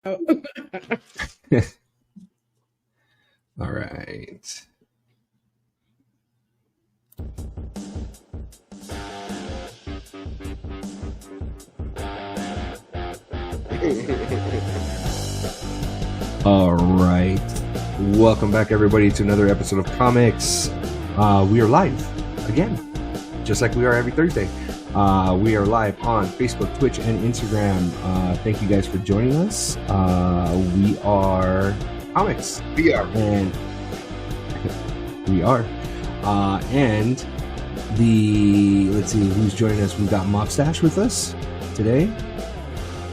All right. All right. Welcome back, everybody, to another episode of Comix. We are live again, just like we are every Thursday. We are live on Facebook, Twitch, and Instagram. Thank you guys for joining us. We are Comix. We are. And we are. And let's see who's joining us. We've got Mobstash with us today.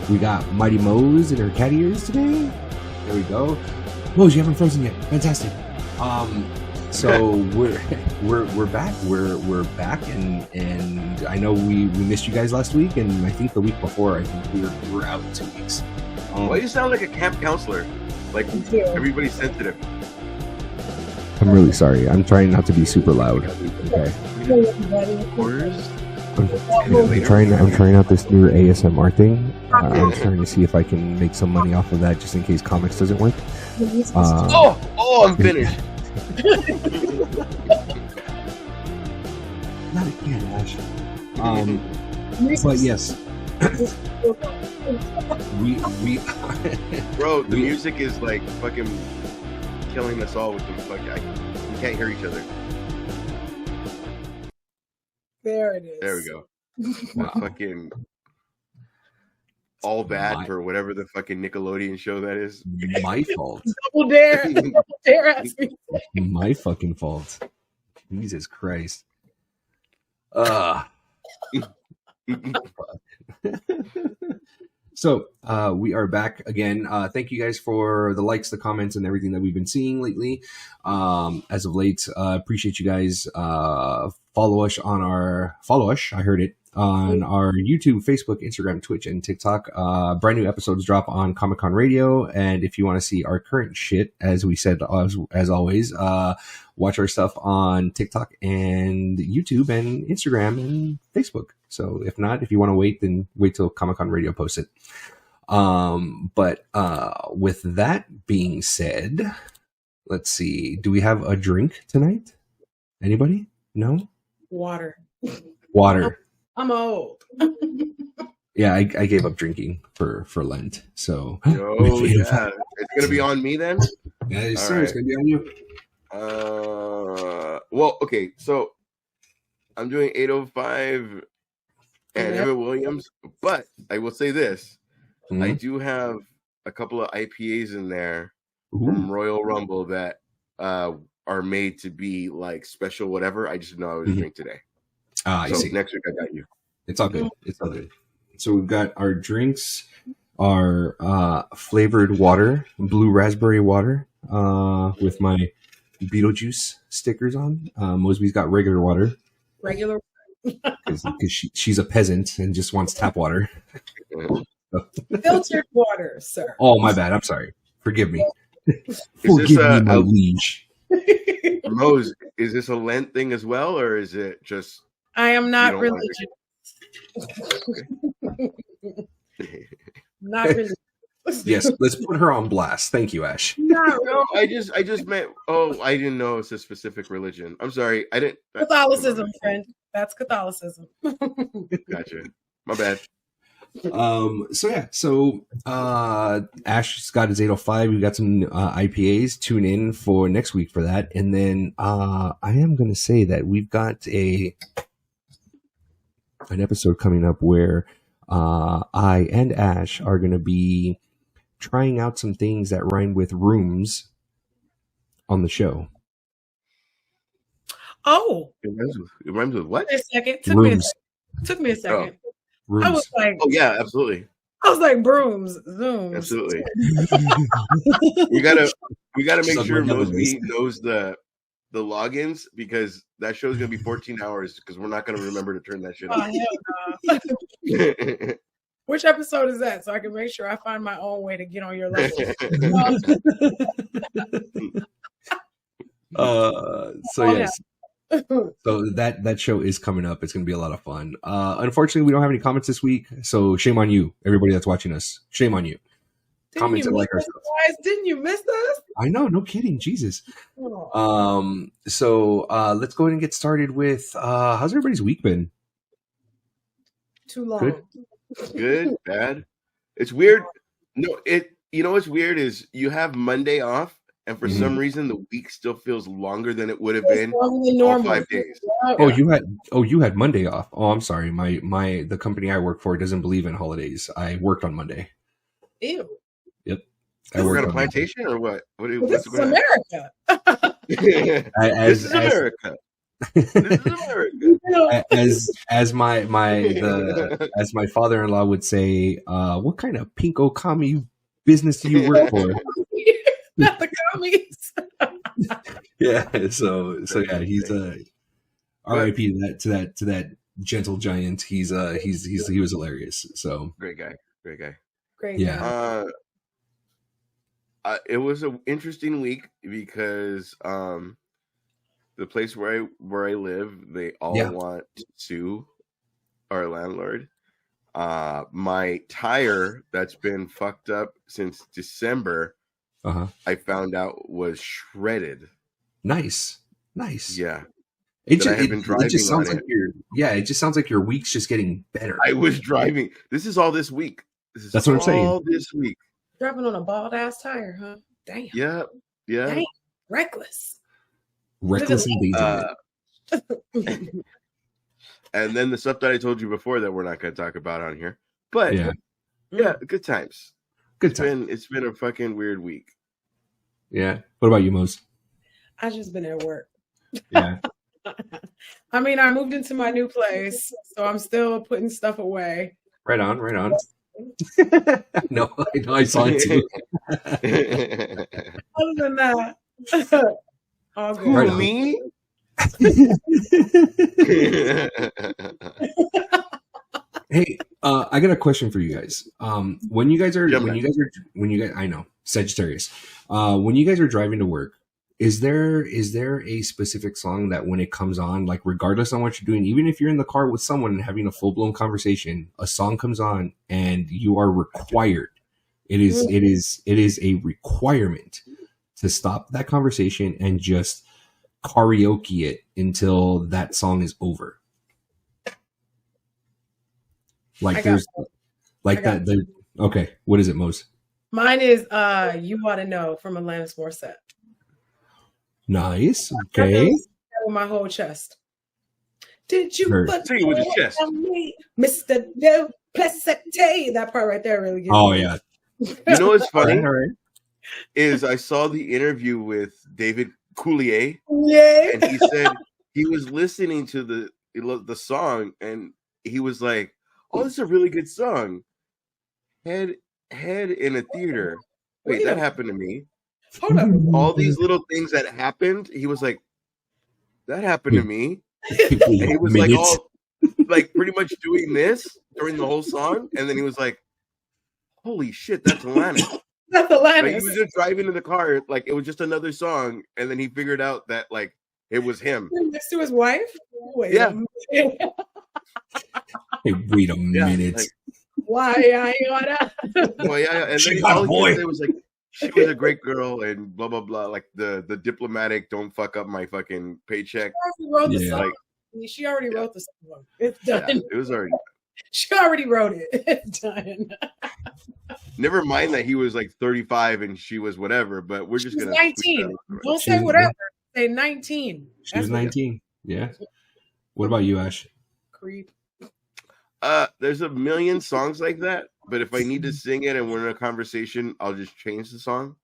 We got Mighty Mose in her cat ears today. There we go. Mose, you haven't frozen yet. Fantastic. So we're back. We're back, and I know we missed you guys last week, and I think the week before. I think we were out 2 weeks. Why you sound like a camp counselor? Like everybody's sensitive. I'm really sorry. I'm trying not to be super loud. Okay. I'm trying out this new ASMR thing. I'm trying to see if I can make some money off of that, just in case Comix doesn't work. I'm finished. Not again, Ash. But yes, we Bro, the music is like fucking killing us all with the fucking. We can't hear each other. There it is. There we go. Wow. Fucking all bad for whatever the fucking Nickelodeon show that is. My fault. Double dare. Double dare ask me. My fucking fault. Jesus Christ. So we are back again. Thank you guys for the likes, the comments, and everything that we've been seeing lately. As of late, appreciate you guys. Follow us. I heard it on our YouTube, Facebook, Instagram, Twitch, and TikTok. Brand new episodes drop on Comic Con Radio, and if you want to see our current shit, as we said, as always, watch our stuff on TikTok and YouTube and Instagram and Facebook. So if not, if you want to wait, then wait till Comic Con Radio posts it. But with that being said, let's see. Do we have a drink tonight? Anybody? No? Water. I'm old. Yeah, I gave up drinking for Lent. So it's gonna be on me then. Yeah, it's gonna be on you. Well, okay, so I'm doing 805 and Evan Williams, but I will say this: I do have a couple of IPAs in there from Royal Rumble that are made to be like special whatever. I just didn't know I was drink today. I see. Next week I got you. It's all good. It's all good. So we've got our drinks, our flavored water, blue raspberry water, with my Beetlejuice stickers on. Mosby's got regular water. Regular. Because she's a peasant and just wants tap water. Filtered water, sir. Oh, my bad. I'm sorry. Forgive me. Forgive me, my liege. Mose, is this a Lent thing as well, or is it just... I am not religious. Not religious. Yes, let's put her on blast. Thank you, Ash. Not no, I just meant. Oh, I didn't know it's a specific religion. I'm sorry, I didn't. Catholicism, friend. That's Catholicism. Gotcha. My bad. So Ash's got his 805. We've got some IPAs. Tune in for next week for that, and then I am going to say that we've got an episode coming up where I and Ash are going to be trying out some things that rhyme with rooms on the show. Oh, it rhymes with what? A second. Took me a second. Rooms. I was like, oh yeah, absolutely. I was like brooms, zooms. Absolutely. we gotta make sure Mosby knows the logins, because that show's gonna be 14 hours because we're not gonna remember to turn that shit on. Hell no. Which episode is that? So I can make sure I find my own way to get on your level. Yes. So that show is coming up. It's going to be a lot of fun. Unfortunately, we don't have any comments this week, so shame on you, everybody that's watching us. Shame on you. commented like our stuff. Guys, didn't you miss us? I know, no kidding, Jesus. Oh. So let's go ahead and get started with how's everybody's week been? Too long. Good, bad. It's weird. No, you know what's weird is you have Monday off, and for some reason the week still feels longer than it would have been all 5 days. Oh, you had Monday off. Oh, I'm sorry. The company I work for doesn't believe in holidays. I worked on Monday. Ew. Yep. I worked on a plantation or what? This is America. This is America. This is America. As my father-in-law would say, what kind of pinko commie business do you work for? Not the commies. Yeah, so yeah, he's R.I.P. to that gentle giant. He was hilarious. So great guy. Great. Yeah. It was an interesting week because the place where I live, they all want to sue our landlord. My tire that's been fucked up since December, I found out was shredded. Nice. Yeah. It just sounds like your week's just getting better. I was driving. This is all this week. That's what I'm saying. All this week. Driving on a bald ass tire, huh? Damn. Yeah. Damn. Reckless and dangerous. And then the stuff that I told you before that we're not going to talk about on here. But yeah, good times. It's been a fucking weird week. Yeah. What about you, Mose? I just been at work. Yeah. I mean, I moved into my new place, so I'm still putting stuff away. Right on. No, I saw it too. Other than that, all good. Right on. Me? Hey, I got a question for you guys. When you guys I know, Sagittarius. When you guys are driving to work, is there a specific song that when it comes on, like regardless on what you're doing, even if you're in the car with someone and having a full-blown conversation, a song comes on and you are required, it is a requirement to stop that conversation and just karaoke it until that song is over? Like there's like that. Okay, what is it, Mose? Mine is "You Ought to Know" from Alanis Morissette. Nice. Okay. With my whole chest. Did you sing it with your chest, Mr. Del Placete? That part right there really gets me. Yeah. You know what's funny? Is I saw the interview with David Coulier. Yeah. And he said he was listening to the song and he was like, "Oh, this is a really good song." Head in a theater. Wait, that happened to me. Hold up. All these little things that happened, he was like, "That happened to me." And he was like, all like pretty much doing this during the whole song. And then he was like, "Holy shit, that's Alanis." That's Alanis. Like, he was just driving in the car, like it was just another song, and then he figured out that like it was him. Next to his wife? Wait yeah. Hey, wait a minute. Like, why I gotta? Well, yeah, and then all he said was like, she was a great girl and blah blah blah. Like the diplomatic, don't fuck up my fucking paycheck. She wrote the song. She already wrote the song. It's done. Yeah, it was already. She already wrote it. It's done. Never mind that he was like 35 and she was whatever, but we're just gonna 19. Don't say whatever. Say 19. She was 19. Yeah. What about you, Ash? Creep. There's a million songs like that, but if I need to sing it and we're in a conversation, I'll just change the song.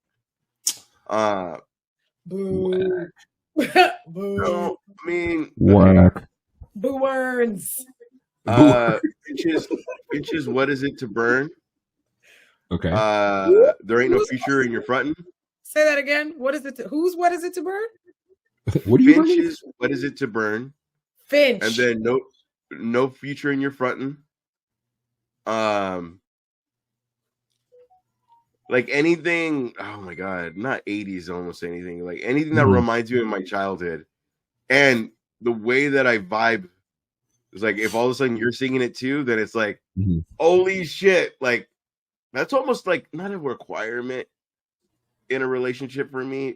Boo. Boo. No, I mean, whack. Boo words. Bitches, what is it to burn? Okay. There ain't no future in your frontin'. Say that again. What is it? What is it to burn? What are you Finches, what is it to burn? Finch. And then no future in your frontin'. Like anything, oh my god, not 80s almost anything. Like anything that reminds me of my childhood. And the way that I vibe is like if all of a sudden you're singing it too, then it's like, holy shit, like that's almost like not a requirement in a relationship for me.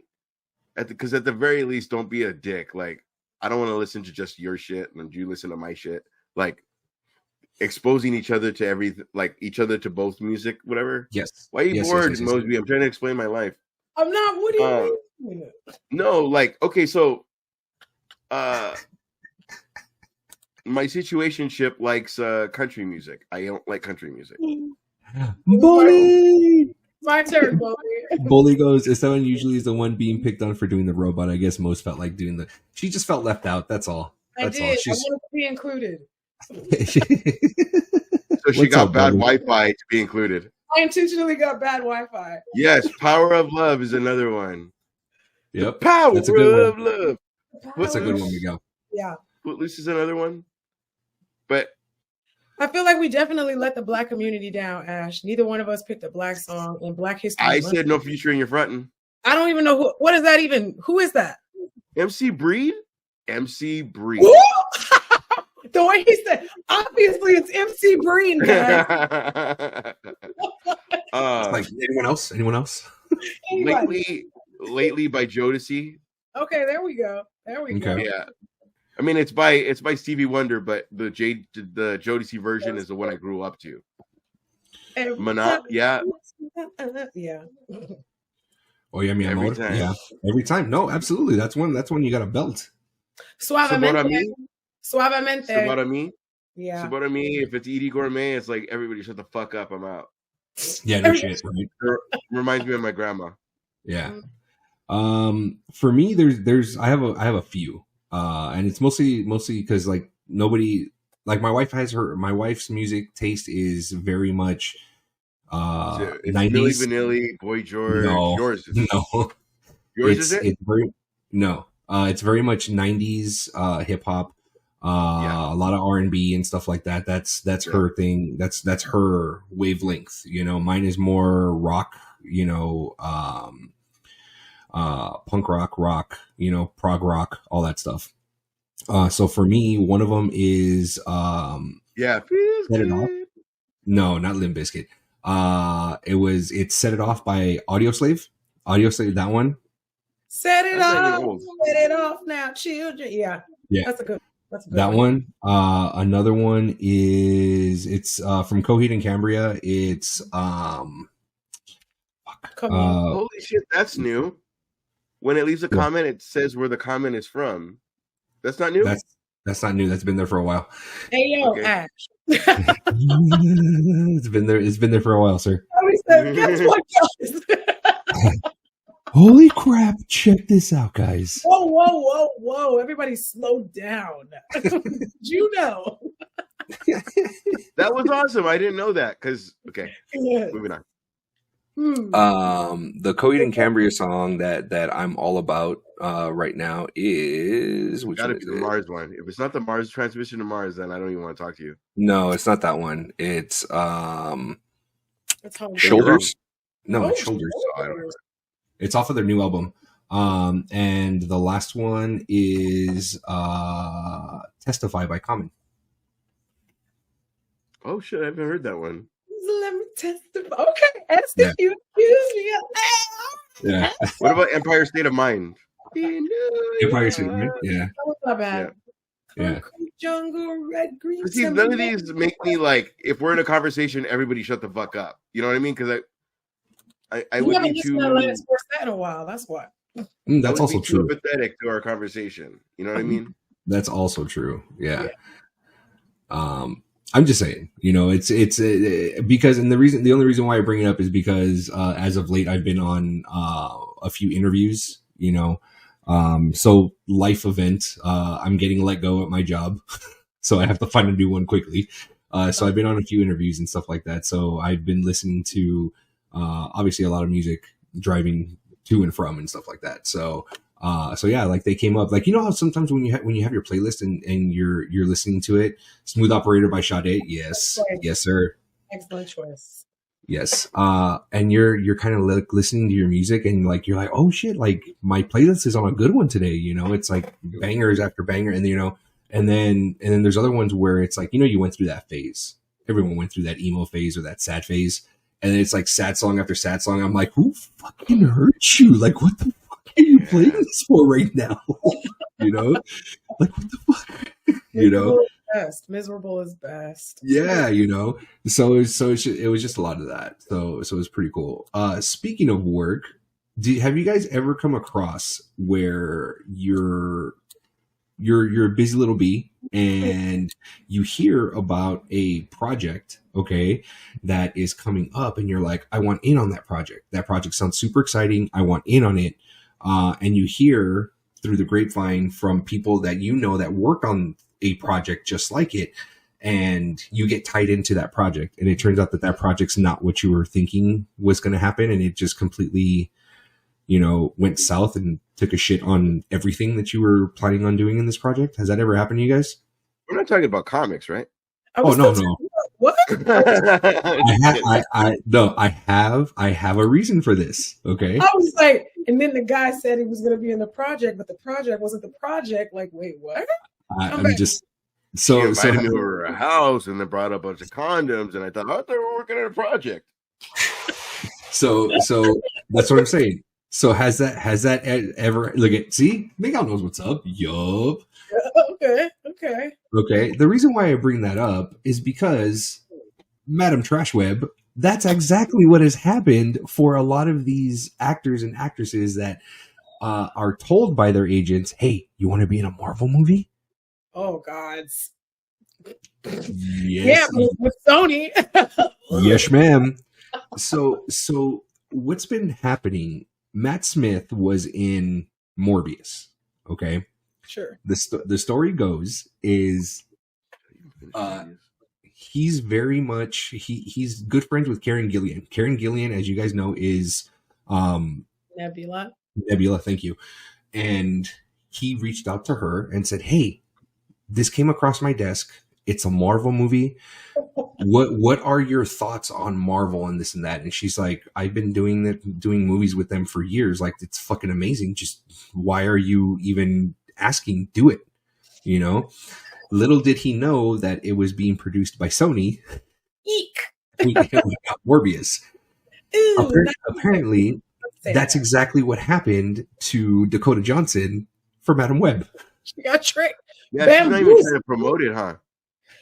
Because at the very least, don't be a dick. Like, I don't want to listen to just your shit and you listen to my shit. Like, exposing each other to everything, like each other to both music, whatever. Yes. Why are you yes, bored, yes, yes, Mosby? I'm trying to explain my life. I'm not. What do you mean? No, like, okay, so my situationship likes country music. I don't like country music. Bully! My turn, Bully. Bully goes, Esteban usually is the one being picked on for doing the robot. I guess most felt like doing the... She just felt left out, that's all. That's I did. I wanted to be included. So she got bad Wi-Fi to be included. I intentionally got bad Wi-Fi. Yes, Power of Love is another one. Yep. Power That's a good of Love. That's a good one, Miguel. Yeah. Footloose is another one. But I feel like we definitely let the Black community down, Ash. Neither one of us picked a Black song in Black History I Month. said No Future in Your Frontin'. I don't even know what is that even? Who is that? MC Breed? MC Breed. The way he said, obviously it's MC Breen, guys. Like anyone else? Anyone else? Lately by Jodeci. Okay, there we go. There we go. Yeah. I mean it's by Stevie Wonder, but the Jodeci version is the one I grew up to. Yeah. Yeah. Oh yeah, mi amor. Yeah. Every time. No, absolutely. That's when you got a belt. Suavemente. Sabor a mí. Yeah. Sabor a mí. If it's Edie Gourmet, it's like everybody shut the fuck up. I'm out. Yeah, no shit. Right? Reminds me of my grandma. Yeah. For me, there's I have a few. And it's mostly because like nobody, like my wife's music taste is very much 90s. Milli Vanilli, Boy George. No, yours is no. Yours is it? It's very no. It's very much 90s hip hop. A lot of R&B and stuff like that. That's her thing. That's her wavelength. You know, mine is more rock. You know, punk rock. You know, prog rock, all that stuff. So for me, one of them is Set It Off. No, not Limp Bizkit. It's Set It Off by Audioslave. That one. Set it off now, children. Yeah. That's a good that one. Another one is from Coheed and Cambria. It's holy shit, that's new. When it leaves a comment, it says where the comment is from. That's not new. That's not new. That's been there for a while. Hey yo, Ash. It's been there for a while, sir. Guess what, guys? Holy crap, check this out, guys. Whoa. Everybody slow down. Did you know? That was awesome. I didn't know that. Moving on. The Coheed and Cambria song that I'm all about right now is which gotta be the Mars one. If it's not the Mars Transmission to Mars, then I don't even want to talk to you. No, it's not that one. It's Shoulders. No, it's Shoulders. I don't know. It's off of their new album. And the last one is Testify by Common. Oh shit, I haven't heard that one. Let me testify. Okay, ask if you accuse me. Yeah. What about Empire State of Mind? Empire State of Mind? Yeah. That was not bad. Yeah. Jungle, red, green. See, none of these make me like, if we're in a conversation, everybody shut the fuck up. You know what I mean? Because I would be too. In a while. That's why. That's also true. Pathetic to our conversation. You know what I mean? That's also true. Yeah. I'm just saying, you know, it's because, and the only reason why I bring it up is because as of late I've been on a few interviews, you know, so life event, I'm getting let go at my job, so I have to find a new one quickly. So I've been on a few interviews and stuff like that. So I've been listening to obviously a lot of music driving to and from and stuff like that. So yeah, like they came up, like, you know how sometimes when you have your playlist and you're listening to it, Smooth Operator by Sade. Yes, sir. Excellent choice. Yes. And you're kind of like listening to your music and like, you're like, oh shit, like my playlist is on a good one today. You know, it's like bangers after banger. And you know, and then there's other ones where it's like, you know, you went through that phase. Everyone went through that emo phase or that sad phase. and it's like sad song after sad song. I'm like, who fucking hurt you? Like, what the fuck are you playing this for right now? You know, like, what the fuck? You know, miserable is best. Yeah, you know. So it was just a lot of that. So it was pretty cool. Speaking of work, have you guys ever come across where you're a busy little bee and you hear about a project, okay, that is coming up, and you're like, I want in on that project. That project sounds super exciting. I want in on it. And you hear through the grapevine from people that you know that work on a project just like it, and you get tied into that project, and it turns out that project's not what you were thinking was going to happen, and it just completely, you know, went south and took a shit on everything that you were planning on doing in this project. Has that ever happened to you guys? We're not talking about comics, right? Oh no. What? I have a reason for this. Okay. I was like, and then the guy said he was going to be in the project, but the project wasn't the project. Like, wait, what? I'm just so invited me over to her house and then brought a bunch of condoms, and I thought, oh, they were working on a project. So that's what I'm saying. So has that ever look at see? Miguel knows what's up. Yup. Okay. The reason why I bring that up is because Madam Trashweb, that's exactly what has happened for a lot of these actors and actresses that are told by their agents, "Hey, you want to be in a Marvel movie?" Oh God. Yes. Yeah, with Sony. Yes, ma'am. So what's been happening? Matt Smith was in Morbius. Okay. Sure. The story goes is he's very much he's good friends with Karen Gillian. Karen Gillian, as you guys know, is Nebula, thank you. And he reached out to her and said, "Hey, this came across my desk. It's a Marvel movie. What are your thoughts on Marvel and this and that?" And she's like, "I've been doing movies with them for years. Like, it's fucking amazing. Just why are you even asking? Do it." You know, little did he know that it was being produced by Sony. Eek. Morbius. Ew, apparently, that's exactly what happened to Dakota Johnson for Madam Web. She got tricked. Yeah, she's not even trying to promote it, huh?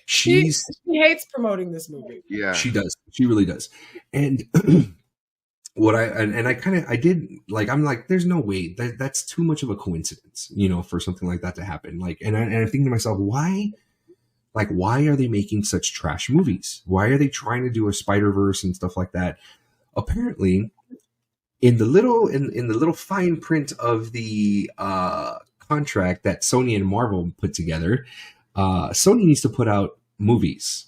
She hates promoting this movie. Yeah, she does. She really does. And I did like, I'm like, there's no way that's too much of a coincidence, you know, for something like that to happen. Like, and I'm thinking to myself, why are they making such trash movies? Why are they trying to do a Spider-Verse and stuff like that? Apparently, in the little fine print of the contract that Sony and Marvel put together, Sony needs to put out movies,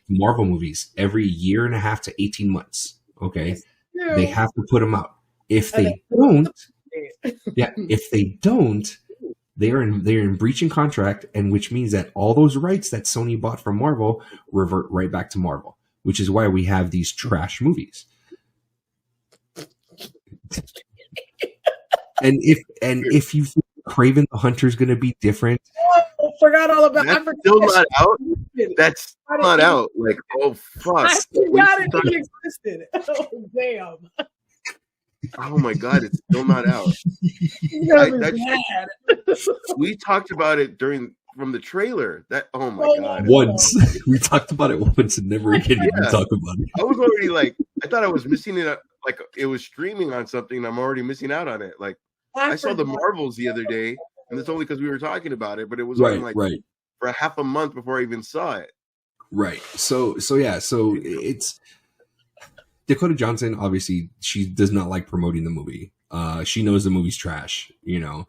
Marvel movies, every year and a half to 18 months. Okay, they have to put them out. If they don't, they are in breaching contract, and which means that all those rights that Sony bought from Marvel revert right back to Marvel, which is why we have these trash movies. And if you think Kraven the Hunter is going to be different, I forgot all about. That's still not out. That's still not out. Like, oh fuck! I forgot it even existed. Oh damn! Oh my god, it's still not out. We talked about it from the trailer. Oh my god! Once we talked about it once, and never again did we talk about it. I was already like, I thought I was missing it. Like it was streaming on something, and I'm already missing out on it. Like I saw the Marvels the other day. And it's only because we were talking about it, but it was right for half a month before I even saw it. Right. So it's Dakota Johnson. Obviously, she does not like promoting the movie. She knows the movie's trash. You know.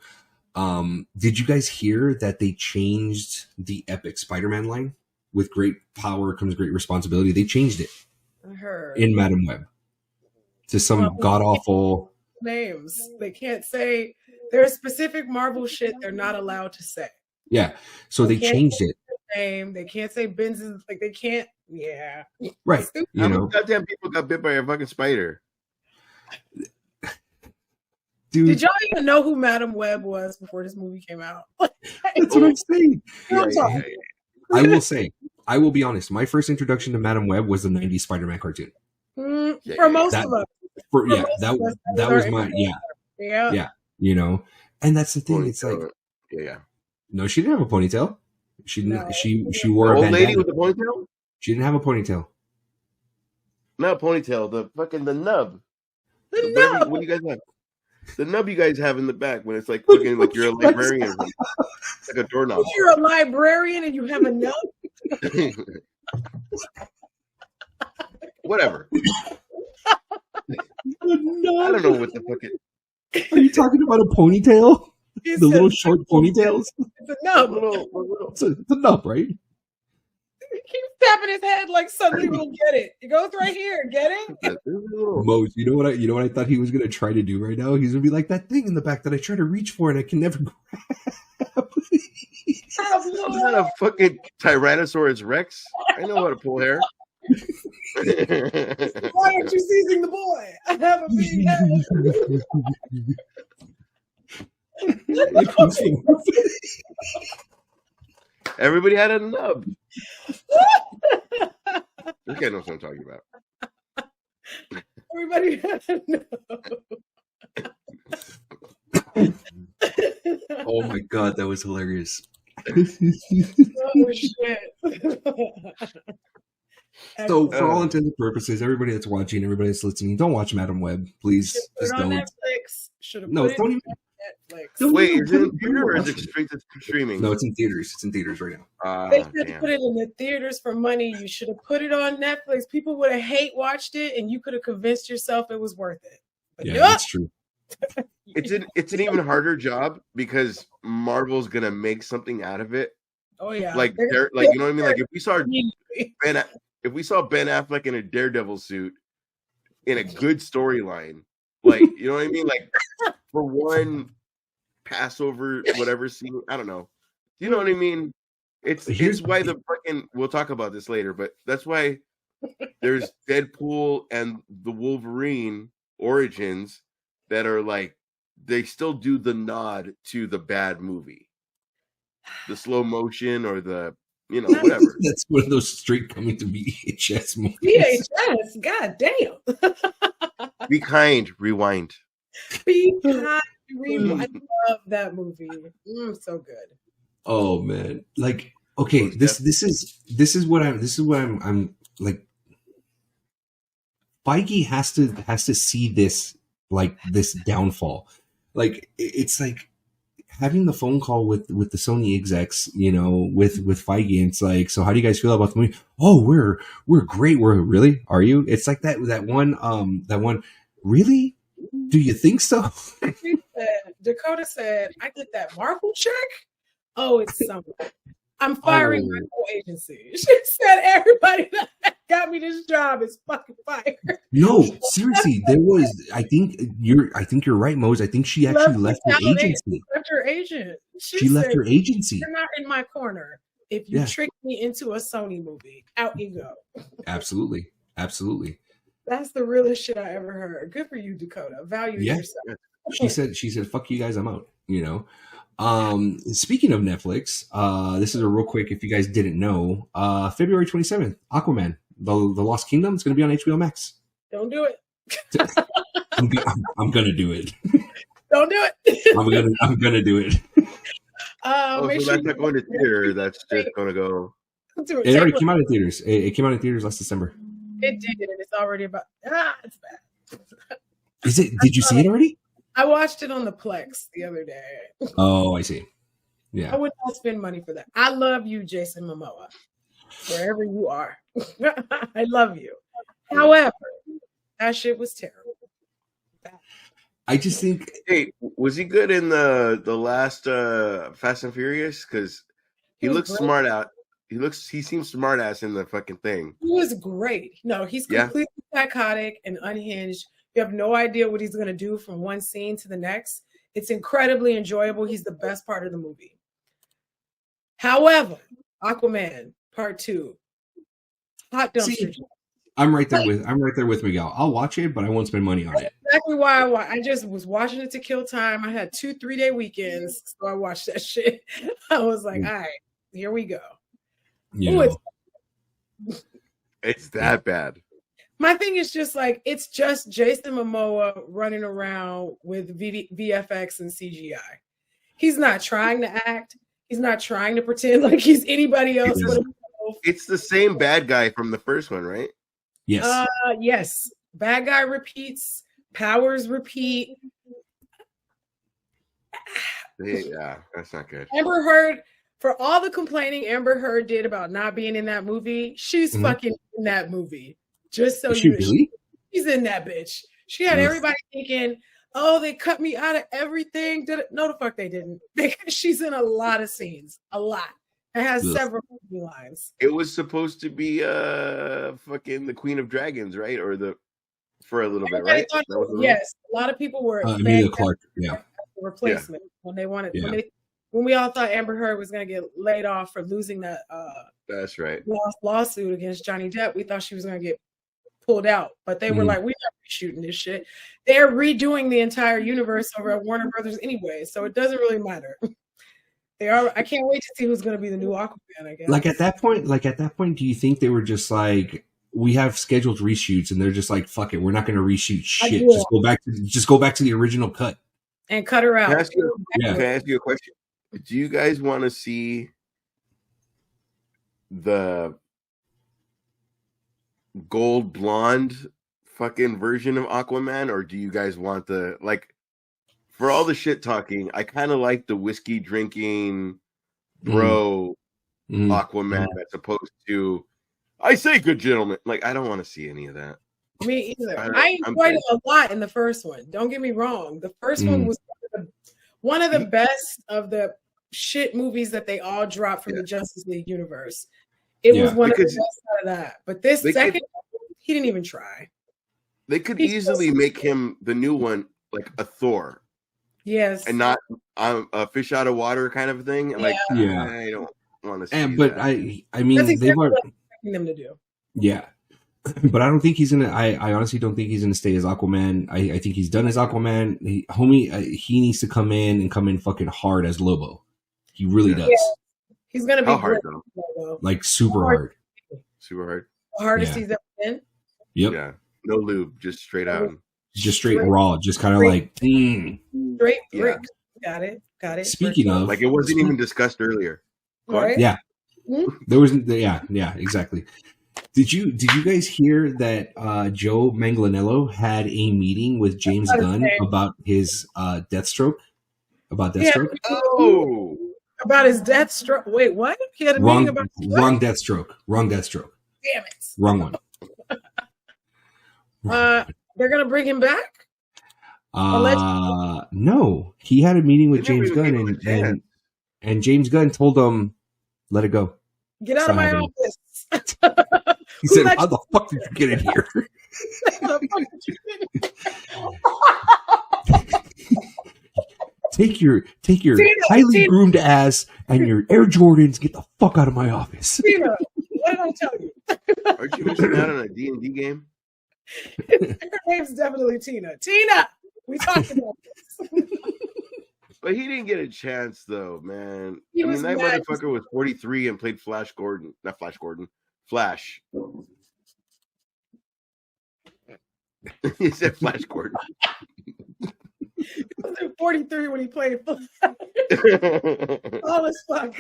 Did you guys hear that they changed the Epic Spider-Man line? With great power comes great responsibility. They changed it in Madam Web to some god awful names. They can't say. There's specific Marvel shit they're not allowed to say. Yeah, so they changed it. Name. They can't say Benz's. Like they can't. Yeah. Right. How many goddamn people got bit by a fucking spider? Dude, did y'all even know who Madam Web was before this movie came out? That's what I'm saying. Yeah. I will say, I will be honest. My first introduction to Madam Web was the '90s Spider-Man cartoon. For most of us. That was my yeah. You know, and that's the thing. It's like no, she didn't have a ponytail. She didn't. She wore old a lady with a ponytail. She didn't have a ponytail. Not a ponytail. The nub. The nub. What do you guys have? The nub you guys have in the back when it's like looking like you're a librarian, like a doorknob. You're a librarian and you have a nub. Whatever. I don't know what the fuck it. Are you talking about a ponytail? The little short ponytails? It's a nub. It's a nub, right? He keeps tapping his head like suddenly we'll get it. It goes right here. Get it? Mose, you know what I thought he was gonna try to do right now? He's gonna be like that thing in the back that I try to reach for and I can never grab. Is that a fucking Tyrannosaurus Rex? I know how to pull hair. Why aren't you seizing the boy? I have a big head. Everybody had a nub. This guy knows what I'm talking about. Everybody had a nub. Oh my god, that was hilarious. Oh shit. So, for all intents and purposes, everybody that's watching, everybody that's listening, don't watch Madam Web, please. Just don't. Netflix. Don't even. Netflix. Wait, is it in theater or is it straight to streaming? No, it's in theaters. It's in theaters right now. They should have put it in the theaters for money. You should have put it on Netflix. People would have watched it, and you could have convinced yourself it was worth it. But yeah, that's true. It's an even harder job because Marvel's gonna make something out of it. Oh yeah, like you know what I mean. Like if we saw Ben Affleck in a Daredevil suit in a good storyline, like you know what I mean, like for one Passover whatever scene, I don't know. You know what I mean? It's why the fucking we'll talk about this later, but that's why there's Deadpool and the Wolverine origins that are like they still do the nod to the bad movie, the slow motion or the whatever. That's one of those straight coming to VHS movies. VHS, god damn. Be kind, rewind. Be kind, rewind. I love that movie. So good. Oh man, like okay, this is what I'm like. Feige has to see this like this downfall. Like it's like having the phone call with the Sony execs, with Feige, and it's like, so how do you guys feel about the movie? Oh, we're great. We're really, are you? It's like that one. Really? Do you think so? Dakota said, I get that Marvel check. Oh, it's something. I'm firing my whole agency. She said everybody that got me this job is fucking fired. No, seriously, there was. I think you're right, Mose. I think she actually left her agency. Left her agent. She left her agency. You're not in my corner. If you trick me into a Sony movie, out you go. Absolutely. That's the realest shit I ever heard. Good for you, Dakota. Value yourself. She said, "Fuck you guys, I'm out." Speaking of Netflix, this is a real quick. If you guys didn't know, February 27th, Aquaman, the Lost Kingdom, is going to be on HBO Max. Don't do it. I'm gonna do it. Don't do it. I'm gonna do it. So that's not going to theater. That's just going to go. It already came out in theaters. It came out in theaters last December. It did, and it's already about. It's bad. Is it? Did you see it already? I watched it on the Plex the other day. Oh, I see. Yeah. I would not spend money for that. I love you, Jason Momoa, wherever you are. I love you. However, that shit was terrible. I just think. Hey, was he good in the last Fast and Furious? Because he looks smart out. He seems smart ass in the fucking thing. He was great. No, he's completely psychotic and unhinged. You have no idea what he's going to do from one scene to the next. It's incredibly enjoyable. He's the best part of the movie. However, Aquaman Part 2, hot dumpster. I'm right there with Miguel. I'll watch it, but I won't spend money on it. Exactly why I just was watching it to kill time. I had 2-3 day weekends, so I watched that shit. I was like, all right, here we go. It's that bad. My thing is just like, it's just Jason Momoa running around with VFX and CGI. He's not trying to act. He's not trying to pretend like he's anybody else. It's the same bad guy from the first one, right? Yes. Yes. Bad guy repeats. Powers repeat. Yeah, that's not good. Amber Heard, for all the complaining Amber Heard did about not being in that movie, she's fucking in that movie. Just so you know, she's in that bitch. She had everybody thinking, oh, they cut me out of everything. No, the fuck they didn't. She's in a lot of scenes. A lot. It has several movie lines. It was supposed to be fucking the Queen of Dragons, right? Or for a little bit, right? Yes. A lot of people were Emilia Clarke, replacement when they wanted when we all thought Amber Heard was gonna get laid off for losing that that's right lawsuit against Johnny Depp. We thought she was gonna get pulled out, but they were like, we're not reshooting this shit. They're redoing the entire universe over at Warner Brothers anyway, so it doesn't really matter. I can't wait to see who's gonna be the new Aquaman, I guess. Like at that point, do you think they were just like, we have scheduled reshoots and they're just like, fuck it, we're not gonna reshoot shit. Just go back to the original cut. And cut her out. Can I ask you a question? Do you guys want to see the gold blonde fucking version of Aquaman, or do you guys want the, like, for all the shit talking, I kind of like the whiskey drinking bro Aquaman as opposed to, I say good gentleman. Like, I don't want to see any of that. Me either. I enjoyed it a lot in the first one. Don't get me wrong. The first one was one of the best of the shit movies that they all dropped from the Justice League universe. It was one of the best out of that. But this second, he didn't even try. They could easily make him, the new one, like a Thor. Yes. And not a fish out of water kind of thing. Like, I don't want to see but that. I mean, that's exactly what I'm expecting them to do. Yeah. But I don't think he's gonna. I honestly don't think he's gonna stay as Aquaman. I think he's done as Aquaman. He needs to come in fucking hard as Lobo. He really does. Yeah. He's gonna be hard though. Like super hard. Super hard. The hardest he's ever been. Yep. Yeah. No lube, just straight out. Just straight raw. Just kind of like. Straight brick. Got it. Speaking of, like, it wasn't even discussed earlier. Right? Yeah. There was. Yeah. Exactly. Did you guys hear that Joe Manganiello had a meeting with James Gunn about his Deathstroke? About Deathstroke? Oh, about his Deathstroke. Wait, what? He had a meeting about wrong Deathstroke. Wrong Deathstroke. Damn it. Wrong one. They're gonna bring him back? No. He had a meeting with James Gunn and James Gunn told him, let it go. Get out of my office. He said, how the fuck did you get in here? Take your highly groomed ass and your Air Jordans, get the fuck out of my office. Tina, what did I tell you? Aren't you missing out on a D&D game? Her name's definitely Tina. Tina! We talked about this. But he didn't get a chance, though, man. I mean, that motherfucker was 43 and played Flash. He said Flash Gordon. He was 43 when he played Flash. All as fuck.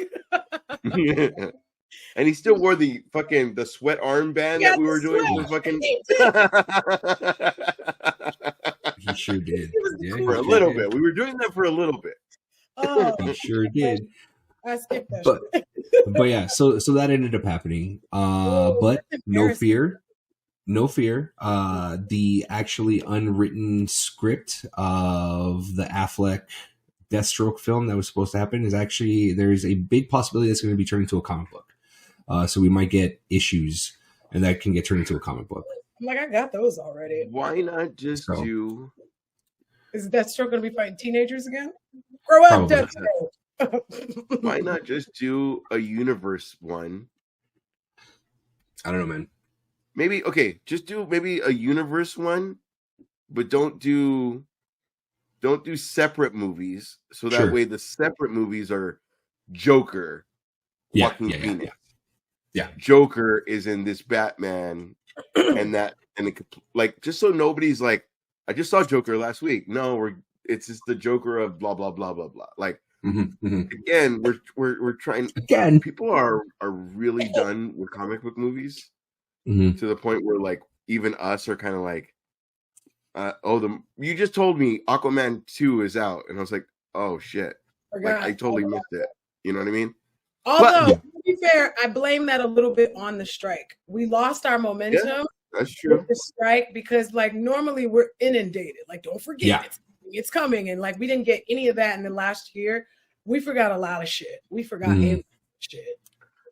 And he still wore the sweat armband that we were doing. He sure did. For a little bit. We were doing that for a little bit. Oh, he sure did. I skipped that shit. But yeah, so that ended up happening. But no fear. The actually unwritten script of the Affleck Deathstroke film that was supposed to happen is actually, there's a big possibility that's going to be turned into a comic book. So we might get issues, and that can get turned into a comic book. I'm like, I got those already. Why not just do? Is Deathstroke going to be fighting teenagers again? Grow up, Deathstroke. Why not just do a universe one? I don't know, man. Maybe just do maybe a universe one, but don't do separate movies. So that way the separate movies are Joker, Joaquin Phoenix. Yeah. Joker is in this Batman, and and it could, like, just so nobody's like, I just saw Joker last week. No, it's just the Joker of blah blah blah blah blah. Like, again, we're trying. Again, people are really done with comic book movies to the point where like even us are kind of like, you just told me Aquaman 2 is out, and I was like, oh shit, like I totally missed it. You know what I mean? Although, to be fair, I blame that a little bit on the strike. We lost our momentum. Yeah, that's true. With the strike, because like normally we're inundated. Like, don't forget it's coming, and like we didn't get any of that in the last year. We forgot a lot of shit. We forgot shit.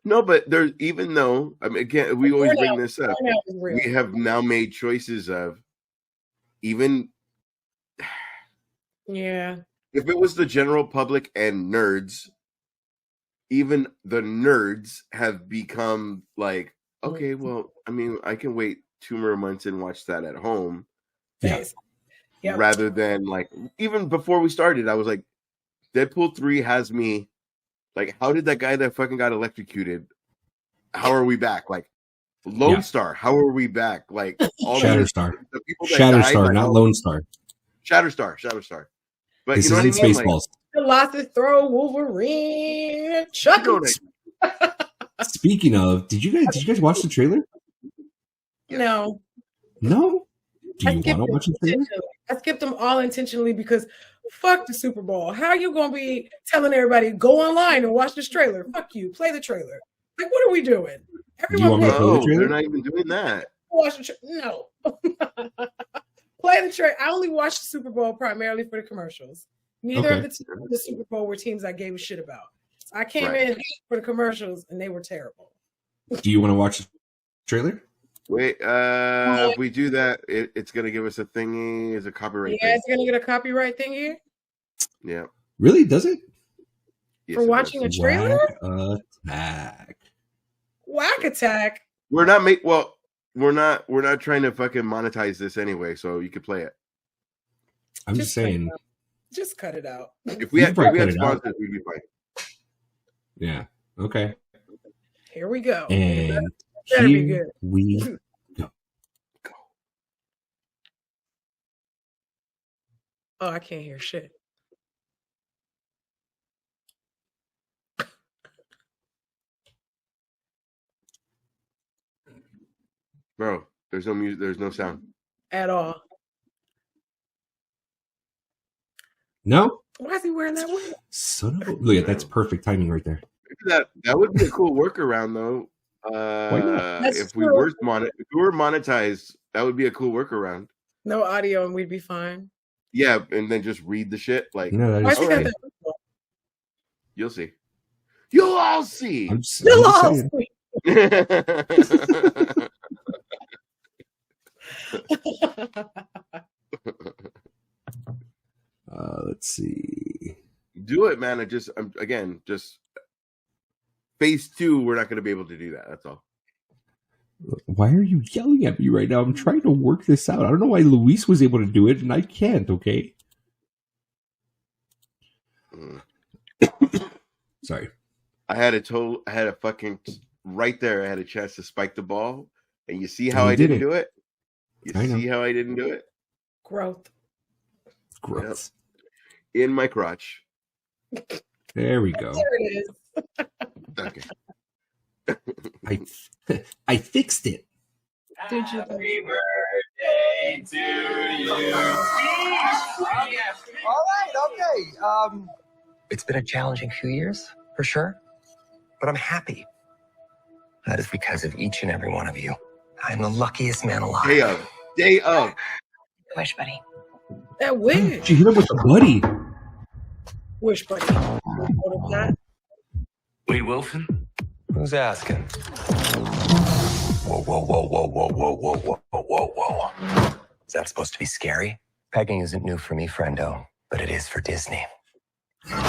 No, but there's, even though, I mean, again, we always bring this up. We have now made choices of even. Yeah. If it was the general public and nerds, even the nerds have become like, okay, well, I mean, I can wait 2 more months and watch that at home. Yeah. Rather than like, even before we started, I was like, Deadpool 3 has me like, how did that guy that fucking got electrocuted? How are we back? Like, Lone Star, how are we back? Like, all Shatterstar. The people that Shatterstar, died, not Lone Star. Shatterstar. But this you know what I mean? Spaceballs. Like, lots to throw Wolverine. Chuckles. Speaking of, did you guys watch the trailer? No. No? Do you want to watch the trailer? I skipped them all intentionally because fuck the Super Bowl. How are you going to be telling everybody, go online and watch this trailer? Fuck you. Play the trailer. Like, what are we doing? Everyone, they're not even doing that. Watch the no. Play the trailer. I only watched the Super Bowl primarily for the commercials. Neither of the Super Bowl were teams I gave a shit about. I came in for the commercials and they were terrible. Do you want to watch the trailer? Wait, if we do that, it's gonna give us a thingy. Is a copyright? Yeah, it's gonna get a copyright thing here. Yeah. Really? Does it? Yes, for watching a trailer? Whack attack. We're not we're not trying to fucking monetize this anyway, so you could play it. I'm just saying. Just cut it out. If we had sponsors, we'd be fine. Yeah. Okay. Here we go. And here we go. Oh, I can't hear shit. Bro, there's no music, there's no sound. At all. No? Why is he wearing that wig? Son of a... Look at that's perfect timing right there. That would be a cool workaround though. If we were monetized, that would be a cool workaround. No audio and we'd be fine. Yeah, and then just read the shit like. You'll see. You'll all see. You'll all see. Let's see. Do it, man. Just phase 2. We're not going to be able to do that. That's all. Why are you yelling at me right now? I'm trying to work this out. I don't know why Luis was able to do it and I can't. Okay. Sorry. I had a fucking right there. I had a chance to spike the ball, and you see how I didn't do it. You see how I didn't do it. Growth. Yep. In my crotch. There we go. There it is. Okay. I fixed it. Did you? Happy birthday to you. All right, okay. It's been a challenging few years, for sure. But I'm happy. That is because of each and every one of you. I'm the luckiest man alive. Day of. Wish, buddy. That wig. She hit him with a buddy. Wish, buddy. Wait, Wilson? Who's asking? Whoa, whoa, whoa, whoa, whoa, whoa, whoa, whoa, whoa, whoa. Is that supposed to be scary? Pegging isn't new for me, friendo, but it is for Disney. Can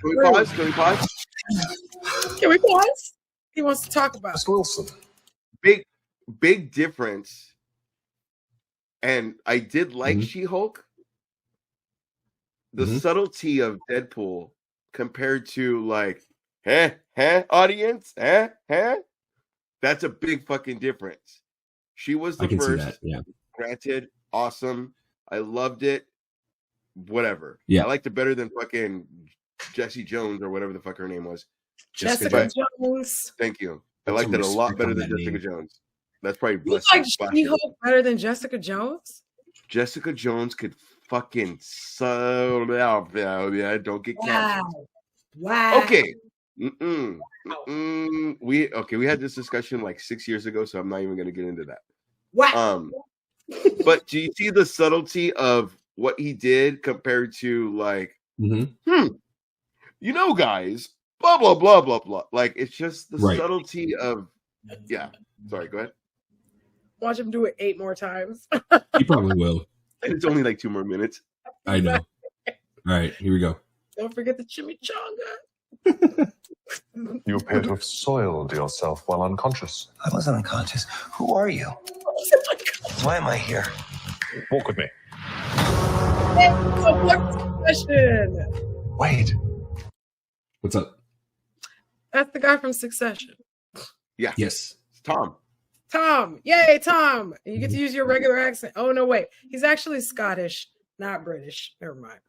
we pause? Can we pause? He wants to talk about Wilson. Big difference. And I did like She-Hulk. The subtlety of Deadpool compared to like audience, that's a big fucking difference. She was the I can first. see that. Yeah. Granted, awesome. I loved it. Whatever. Yeah. I liked it better than fucking Jesse Jones or whatever the fuck her name was. Jessica Jones. Thank you. I Put liked some it a lot respect better on than that Jessica name. Jones. That's probably You like She-Hulk better than Jessica Jones? Jessica Jones could fucking don't get canceled. Wow. Okay. We had this discussion like 6 years ago, so I'm not even going to get into that. Wow. But do you see the subtlety of what he did compared to like, guys, blah blah blah blah blah. Like it's just the subtlety of, yeah. Sorry, go ahead. Watch him do it 8 more times. He probably will. And it's only like 2 more minutes. I know. All right, here we go. Don't forget the chimichanga. You appear to have soiled yourself while unconscious. I wasn't unconscious. Who are you? Why am I here? Walk with me. Succession. Wait. What's up? That's the guy from Succession. Yeah. Yes. It's Tom. Tom. Yay, Tom. You get to use your regular accent. Oh, no, wait. He's actually Scottish, not British. Never mind.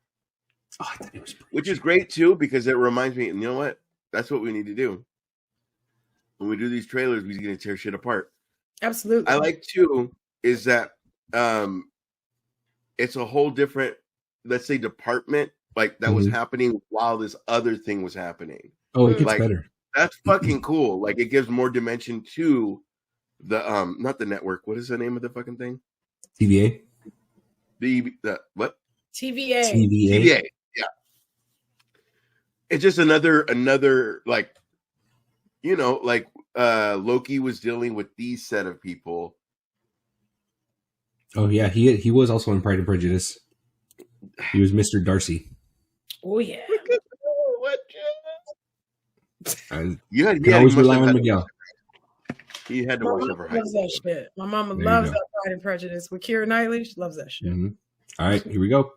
Oh, I thought it was British. Which is great, too, because it reminds me, and you know what? That's what we need to do. When we do these trailers, we're going to tear shit apart. Absolutely. I like, too, is that it's a whole different, let's say, department like that was happening while this other thing was happening. Oh, it gets like, better. That's fucking cool. Like it gives more dimension to the not the network. What is the name of the fucking thing? TVA. The what? TVA. TVA. Yeah. It's just another like, like Loki was dealing with these set of people. Oh yeah, he was also in Pride and Prejudice. He was Mr. Darcy. Oh yeah. What? You can always rely on Miguel. He had to watch over high loves that shit. My mama loves that Pride and Prejudice with Keira Knightley. She loves that shit. All right, here we go.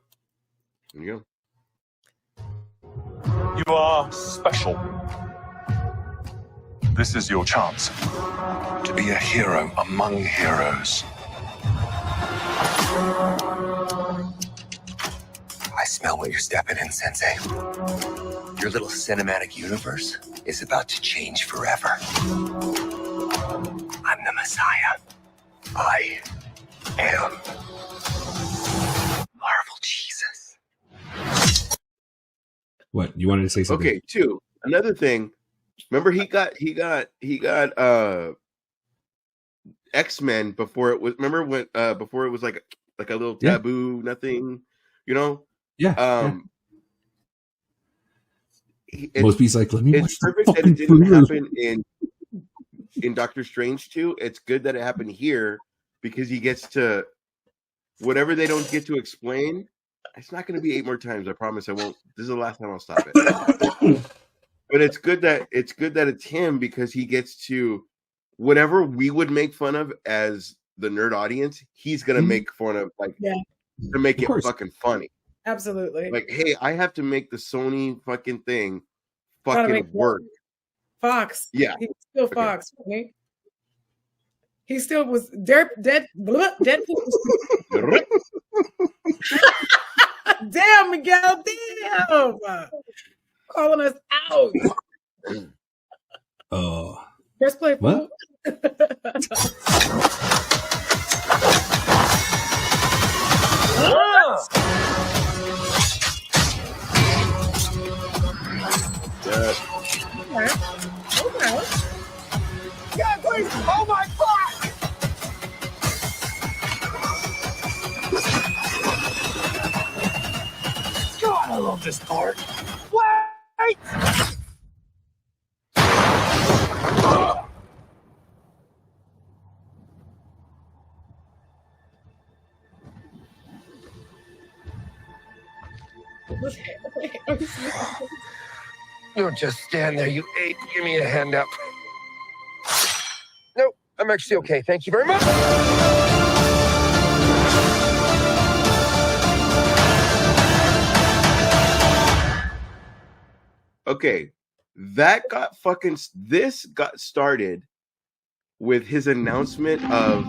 Here we go. You are special. This is your chance to be a hero among heroes. I smell what you're stepping in, Sensei. Your little cinematic universe is about to change forever. I'm the Messiah. I am Marvel Jesus. What? You wanted to say something? Okay, 2. Another thing. Remember he got X-Men before it was before it was like a little taboo, nothing, Yeah. Most people's like, let me watch. It's perfect that it didn't happen in Doctor Strange 2. It's good that it happened here because he gets to whatever they don't get to explain. It's not going to be 8 more times. I promise I won't. This is the last time I'll stop it. But it's good that it's him because he gets to whatever we would make fun of as the nerd audience. He's going to make fun of to make it fucking funny. Absolutely. Like, hey, I have to make the Sony fucking thing fucking work. Fox. Yeah. He's still Fox, right? He still was Deadpool. Damn, Miguel. Damn. Calling us out. Oh. Let's play. What? Okay. Yeah, please. Oh my God. God, I love this part. Wait! Don't just stand there, you ape. Give me a hand up. Nope, I'm actually okay. Thank you very much. Okay, This got started with his announcement of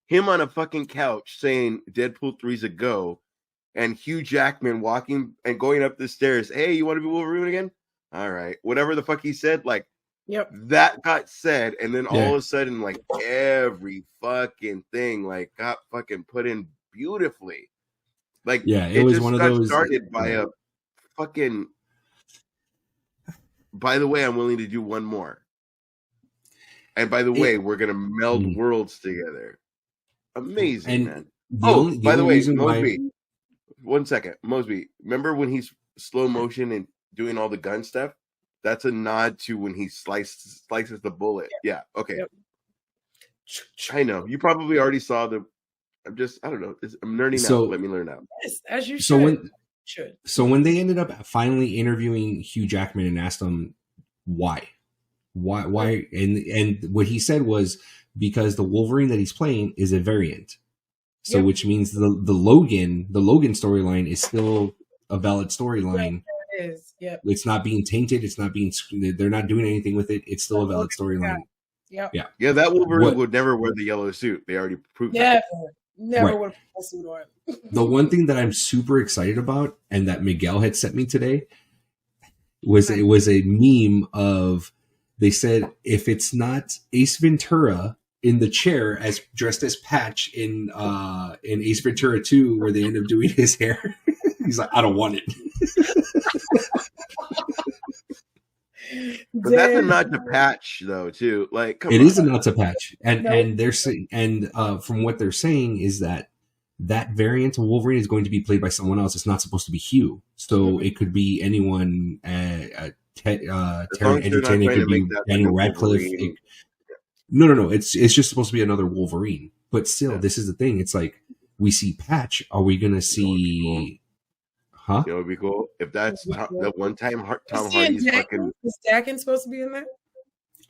him on a fucking couch saying Deadpool 3's a go, and Hugh Jackman walking and going up the stairs. Hey, you want to be Wolverine again? All right. Whatever the fuck he said, like, that got said, and then all of a sudden, like, every fucking thing, like, got fucking put in beautifully. Like, it was one of those started by a fucking. By the way, I'm willing to do one more. And by the way, we're gonna meld worlds together. Amazing, man. By the way, Mosby. 1 second, Mosby. Remember when he's slow motion and doing all the gun stuff? That's a nod to when he slices the bullet. Yeah. Okay. Yep. I know you probably already saw the. I don't know. I'm nerding out. Let me learn out. Yes, as you should. So when they ended up finally interviewing Hugh Jackman and asked him why, and what he said was because the Wolverine that he's playing is a variant. So which means the Logan storyline is still a valid storyline. It is. Yep. It's not being tainted. It's not being. They're not doing anything with it. It's still a valid storyline. Yeah. Yeah. That Wolverine would never wear the yellow suit. They already proved that. Never would put a suit on. The one thing that I'm super excited about, and that Miguel had sent me today, was a meme of. They said if it's not Ace Ventura in the chair as dressed as Patch in Ace Ventura 2, where they end up doing his hair. He's like, I don't want it. But that's a nod to Patch, though, too. Like, come on. It is a nod to Patch, and they're saying, from what they're saying is that variant of Wolverine is going to be played by someone else. It's not supposed to be Hugh, so it could be anyone. Taryn Edgerton, it could be Daniel Radcliffe. No. It's just supposed to be another Wolverine. But still, this is the thing. It's like we see Patch. Are we gonna see? Huh? You know, it would be cool if that's the one time Tom Hardy's fucking. Is Dakin supposed to be in there?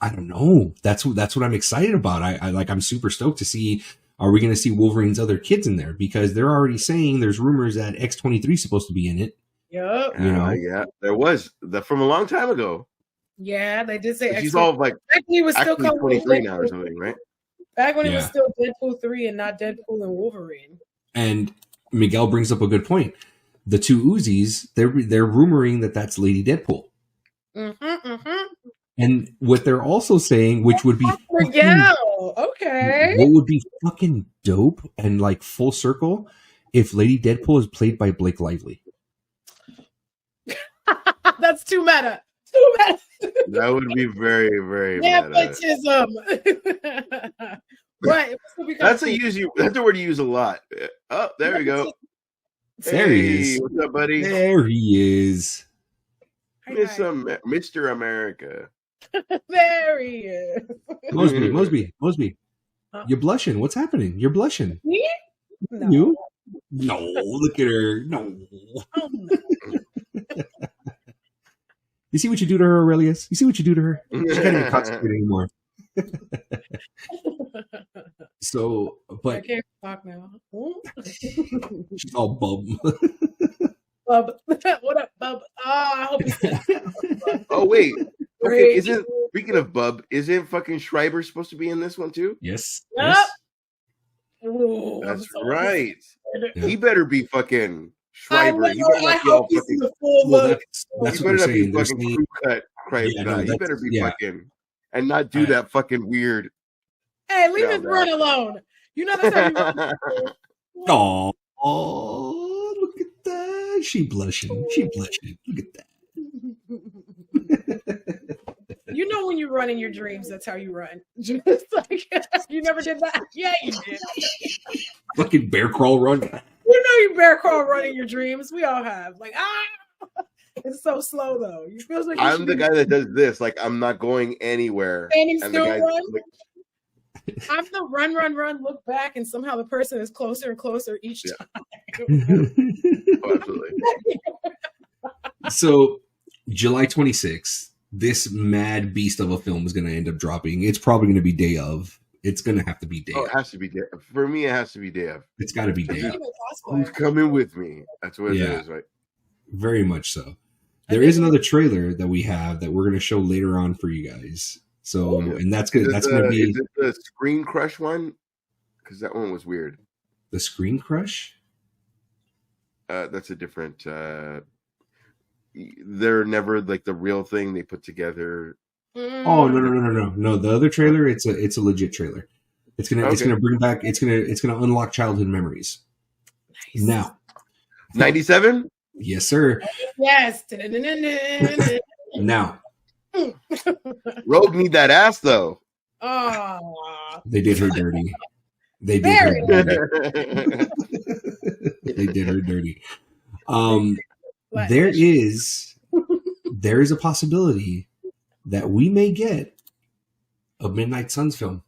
I don't know. That's what I'm excited about. I'm super stoked to see. Are we going to see Wolverine's other kids in there? Because they're already saying there's rumors that X-23 is supposed to be in it. Yep. Yeah, there was from a long time ago. Yeah, they did say she's all like he was still 23 now or something, right? Back when it was still Deadpool 3 and not Deadpool and Wolverine. And Miguel brings up a good point. The two Uzis, they're rumoring that that's Lady Deadpool. And what they're also saying, which would be okay, what would be fucking dope and like full circle, if Lady Deadpool is played by Blake Lively. That's too meta. That would be very, very nepotism. Right. That's a word you use a lot. Oh, there we go. There he is. What's up, buddy? There he is. Mr. America. There he is. Mosby. You're blushing. What's happening? You're blushing. Me? No. You? No, look at her. No. Oh, no. You see what you do to her, Aurelius? You see what you do to her? She can't even concentrate anymore. So, but I can't talk now. She's all bum. Bub. What up, Bub? I hope he's Oh, wait. Okay, speaking of Bub, isn't fucking Schreiber supposed to be in this one too? Yes. Yep. Yes. Ooh, that's right. Yeah. He better be fucking Schreiber. He better not be all fucking. That's he what better not saying. be fucking crew cut guy. He better be fucking and not do that fucking weird. Hey, leave his run alone. You know that's how you run. Oh, look at that. She blushing. Look at that. You know when you run in your dreams, that's how you run. Just like you never did that. Yeah, you did. Fucking bear crawl run. You know you bear crawl run in your dreams. We all have. Like it's so slow though. You feel like I'm the guy that does this. Like I'm not going anywhere. And he still runs. I'm the run, look back, and somehow the person is closer and closer each time. Oh, absolutely. So, July 26th, this mad beast of a film is going to end up dropping. It's probably going to be day of. It's going to have to be day of. It has to be day of. For me, it has to be day of. It's got to be day of. Who's coming with me? That's what it is, right? Very much so. There is another trailer that we have that we're going to show later on for you guys. So, and that's going to be... Is it the Screen Crush one? Because that one was weird. The Screen Crush? That's a different... they're never like the real thing they put together. Oh, no. The other trailer, it's a legit trailer. It's gonna bring back, it's gonna unlock childhood memories. Nice. Now, 97. Yes, sir. Yes. Now, Rogue need that ass though. Oh, they did her dirty. They did her dirty. They did her dirty. There is a possibility that we may get a Midnight Suns film.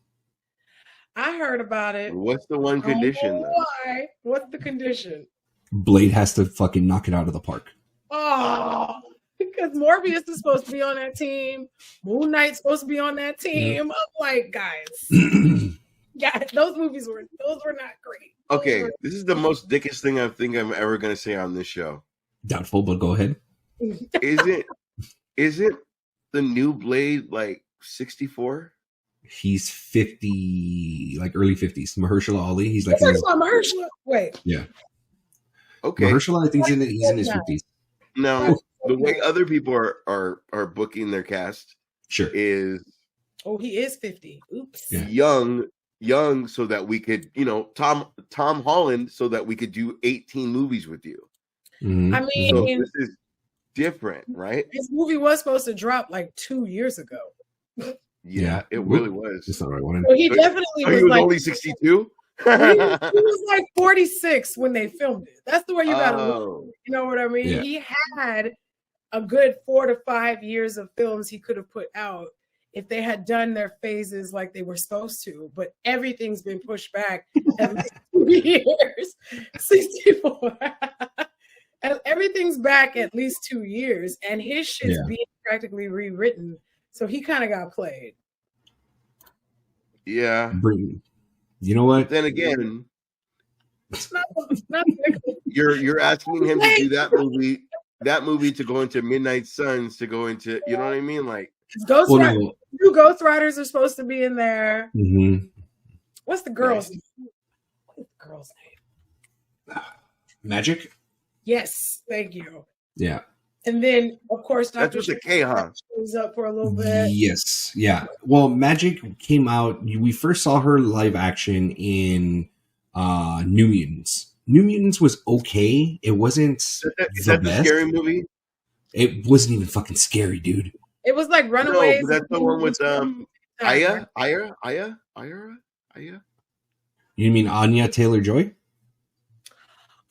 I heard about it. What's the one condition? Why? What's the condition? Blade has to fucking knock it out of the park. Oh, because Morbius is supposed to be on that team. Moon Knight's supposed to be on that team. I'm like, guys, yeah, those were not great. Okay, this is the most dickish thing I think I'm ever going to say on this show. Doubtful, but go ahead. Isn't the new Blade like 64? He's 50, like early 50s. Mahershala Ali, he's like... Mahershala? Wait. Yeah. Okay. Mahershala, I think he's in his 50s. Now, the way other people are booking their cast is... Oh, he is 50. Oops. Yeah. Young, so that we could, Tom Holland, so that we could do 18 movies with you. Mm-hmm. I mean... So this is different, right? This movie was supposed to drop like 2 years ago. Yeah, it really was. That's not the right one. So he definitely was like, only 62. he was like 46 when they filmed it. That's the way you gotta look. You know what I mean? Yeah. He had a good 4 to 5 years of films he could have put out if they had done their phases like they were supposed to. But everything's been pushed back every 2 years. 64. And everything's back at least 2 years, and his shit's being practically rewritten. So he kind of got played. Yeah. You know what? Then again, It's not you're asking him to do that movie to go into Midnight Suns, to go into, you know what I mean? Like Ghost Riders are supposed to be in there. Mm-hmm. What's the girl's name? What's the girl's name? Magic? Yes, thank you. Yeah. And then, of course, Dr. That's with the K, huh? Was up for a little bit. Yes, yeah. Well, Magic came out. We first saw her live action in New Mutants. New Mutants was okay. It wasn't is that the scary movie? It wasn't even fucking scary, dude. It was like Runaways. No, that's the one with Aya. You mean Anya Taylor-Joy?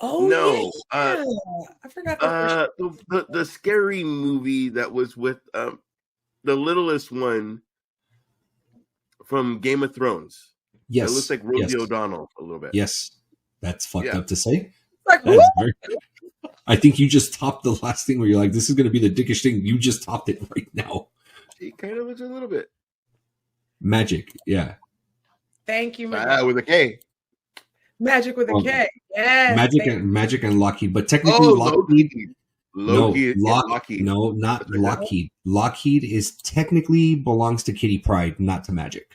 Oh no, yeah. I forgot the scary movie that was with the littlest one from Game of Thrones. Yes, it looks like Rosie O'Donnell a little bit. Yes, that's fucked up to say. Like, I think you just topped the last thing where you're like, "This is going to be the dickish thing." You just topped it right now. He kind of looks a little bit Magic, yeah. Thank you, with a K. Magic with a K. Yes. Magic and Lockheed, but technically Lockheed. Lockheed. No, not Lockheed. Lockheed is technically belongs to Kitty Pryde, not to Magic.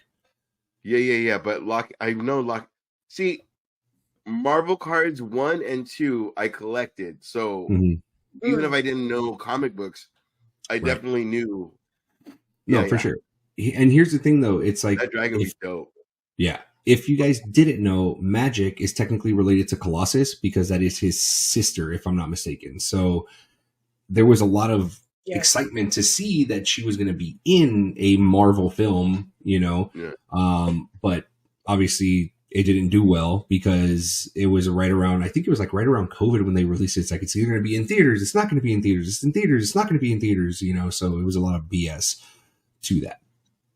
Yeah. But I know See, Marvel cards 1 and 2 I collected, so even if I didn't know comic books, I definitely knew. No, for sure. And here's the thing, though, it's like that dragon was dope. Yeah. If you guys didn't know, Magic is technically related to Colossus because that is his sister, if I'm not mistaken. So there was a lot of excitement to see that she was going to be in a Marvel film, but obviously it didn't do well because it was right around COVID when they released it. It's like, it's either going to be in theaters, it's not going to be in theaters, it's in theaters, it's not going to be in theaters, so it was a lot of BS to that.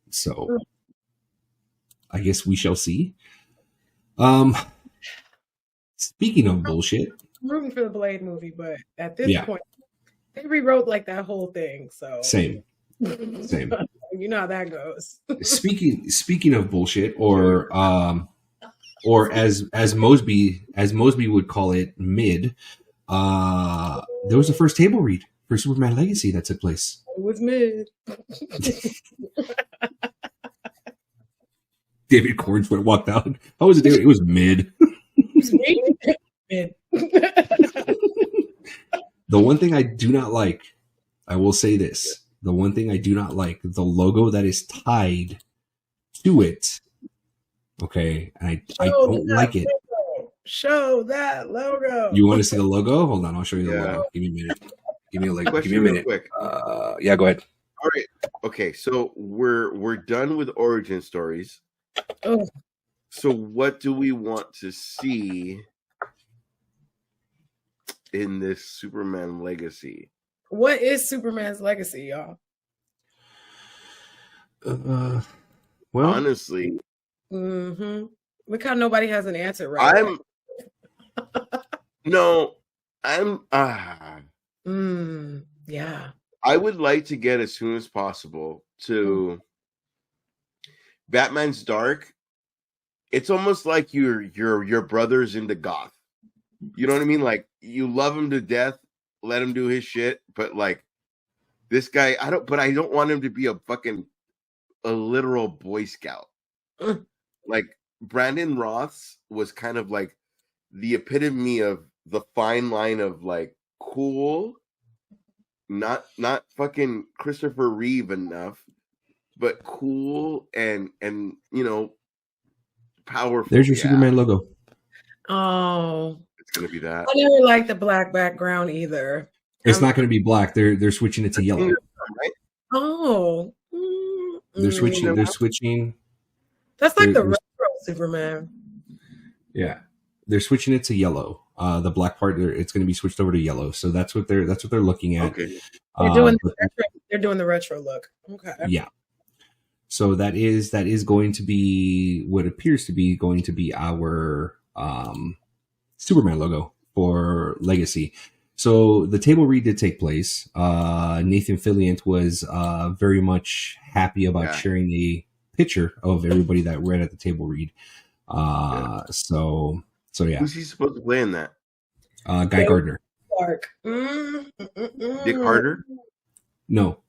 So I guess we shall see. Speaking of bullshit, I'm rooting for the Blade movie, but at this point, they rewrote like that whole thing. So same. You know how that goes. Speaking of bullshit, or as Mosby would call it, mid. There was a first table read For Superman Legacy, that took place. It was mid. David Cornsworth walked out. How was it, David? It was mid. Mid. The one thing I do not like, I will say this. The one thing I do not like, the logo that is tied to it. Okay. And I don't like it. Show that logo. You want to see the logo? Hold on. I'll show you the Yeah. logo. Give me a minute. Give me a minute. Quick. Yeah, go ahead. All right. Okay. So we're done with origin stories. Oh. So what do we want to see in this Superman Legacy? What is Superman's legacy, y'all? Well, Honestly, Look how nobody has an answer right. Yeah. I would like to get as soon as possible to Batman's Dark. It's almost like your brother's into goth. You know what I mean? Like, you love him to death, let him do his shit, but like this guy, I don't want him to be a literal Boy Scout. Like, Brandon Roth's was kind of like the epitome of the fine line of like cool, not fucking Christopher Reeve enough, but cool and powerful. There's your Superman logo. Oh, it's gonna be that. I never liked the black background either. It's not going to be black. They're switching it to yellow. Right? Oh, They're switching. They're switching. That's like the retro Superman. Yeah, they're switching it to yellow. The black part, it's going to be switched over to yellow. So that's what they're looking at. Okay. They're doing the retro look. Okay. Yeah. So that is going to be what appears to be going to be our Superman logo for Legacy. So the table read did take place. Nathan Fillion was very much happy about sharing a picture of everybody that read at the table read. So yeah. Who's he supposed to play in that? Guy Gardner. Clark. Dick Harder? No,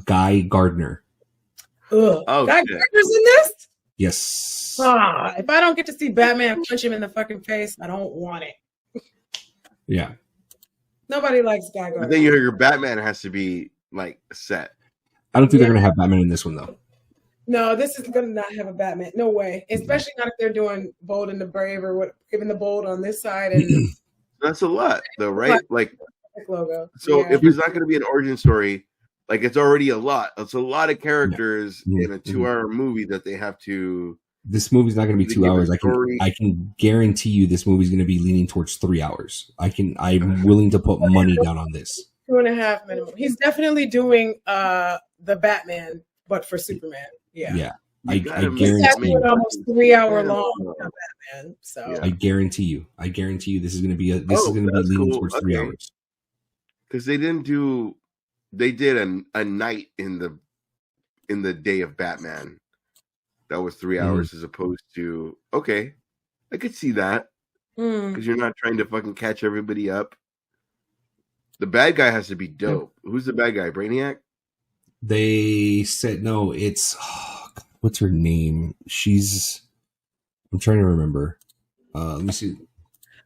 Guy Gardner. Ugh. Oh, Guy shit. Gardner's in this? Yes. If I don't get to see Batman punch him in the fucking face, I don't want it. Yeah. Nobody likes Guy Gardner. But then your Batman has to be like set. I don't think they're going to have Batman in this one though. No, this is going to not have a Batman. No way. Especially not if they're doing Bold and the Brave or what, giving the Bold on this side and That's a lot, though, right? Like, logo. so Yeah. if it's not going to be an origin story, like it's already a lot. It's a lot of characters in a 2-hour movie that they have to. This movie's not going to be 2 hours. I can guarantee you this movie's going to be leaning towards 3 hours. I'm willing to put money down on this. 2.5 minimum. He's definitely doing the Batman, but for Superman. Yeah. Yeah. I He's guarantee actually you. almost 3 hour long Batman. So Yeah. I guarantee you this is going to be leaning cool. towards 3 hours. Because they did a night in the day of Batman that was 3 hours as opposed to I could see that because you're not trying to fucking catch everybody up. The bad guy has to be dope. Who's the bad guy? Brainiac? They said no. It's what's her name? I'm trying to remember. Let me see.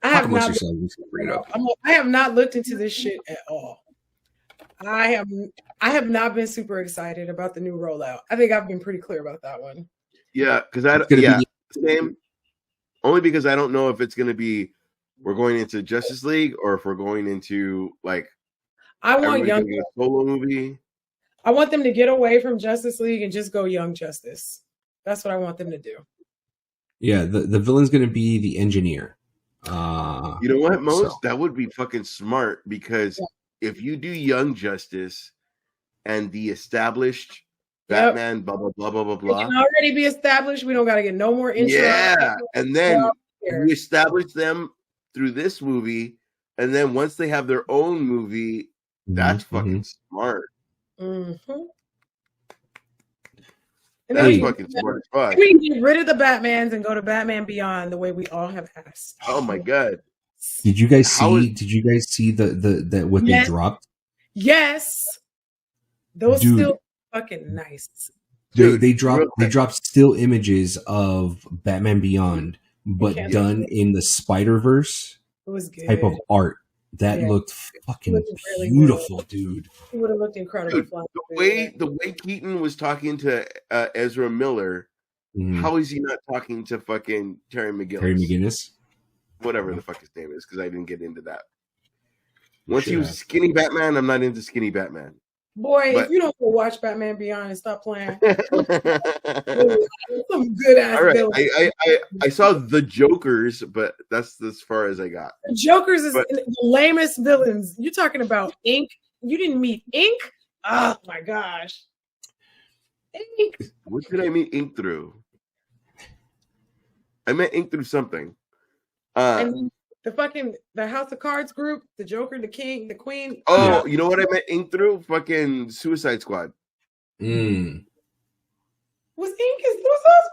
I have not looked into this shit at all. I have not been super excited about the new rollout. I think I've been pretty clear about that one. Yeah, because same. Only because I don't know if it's going to be we're going into Justice League or if we're going into like I want a solo movie. I want them to get away from Justice League and just go Young Justice. That's what I want them to do. Yeah, the villain's going to be the engineer. You know what, Mose? That would be fucking smart because if you do Young Justice and the established Batman, blah blah blah blah blah blah, it can already be established. We don't got to get no more intro. Yeah, and then you establish them through this movie, and then once they have their own movie, that's fucking smart. Mm-hmm. That's fucking smart as fuck. We can get rid of the Batmans and go to Batman Beyond the way we all have asked. Oh my god! Did you guys see? Did you guys see the what they dropped? Yes. Those Dude. still fucking nice. They dropped still images of Batman Beyond, but done in the Spider-Verse It was good. type of art. That looked fucking beautiful, dude. It would have looked incredible. Dude, the way Keaton was talking to Ezra Miller, how is he not talking to fucking Terry McGinnis? Whatever the fuck his name is, because I didn't get into that. Once he was skinny Batman, I'm not into skinny Batman. Boy, if you don't go watch Batman Beyond and stop playing, some good ass. All right, I saw the Jokers, but that's as far as I got. Jokers is the lamest villains. You're talking about Ink. You didn't meet Ink? Oh my gosh. Ink. What did I meet Ink through? I met Ink through something. And the House of Cards group, the Joker, the King, the Queen. Oh, you know what I met Ink through? Fucking Suicide Squad. Was Ink in Suicide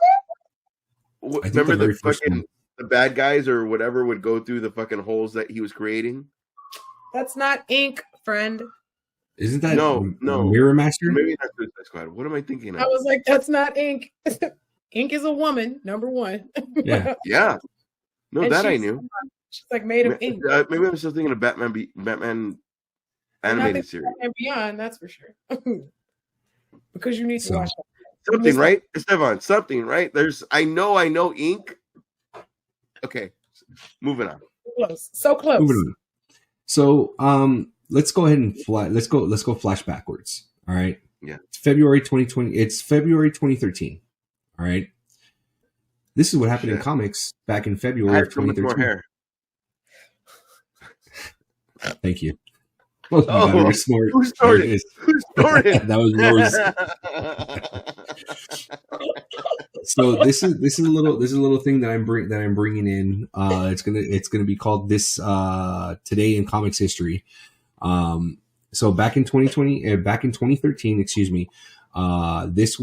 Squad? Remember the fucking the bad guys or whatever would go through the fucking holes that he was creating? That's not Ink, friend. Isn't that no Mirror Master? Maybe not Suicide Squad. What am I thinking of? I was like, that's not Ink. Ink is a woman, number one. Yeah. Yeah. No, And that I knew. She's like made of ink. Maybe I'm still thinking of Batman animated series. Batman Beyond, that's for sure. Because you need to watch that. Something, right? Esteban, something, right? I know Ink. Okay. Moving on. Close. So close. Moving on. So let's go ahead and let's go flash backwards. All right. Yeah. It's February 2020. It's February 2013. All right. This is what happened in comics back in February of 2013. More hair. Thank you. Who snored? Who snorted? That was Rose. So this is a little thing that I'm bringing in. It's gonna be called this today in comics history. So back in 2013, excuse me. This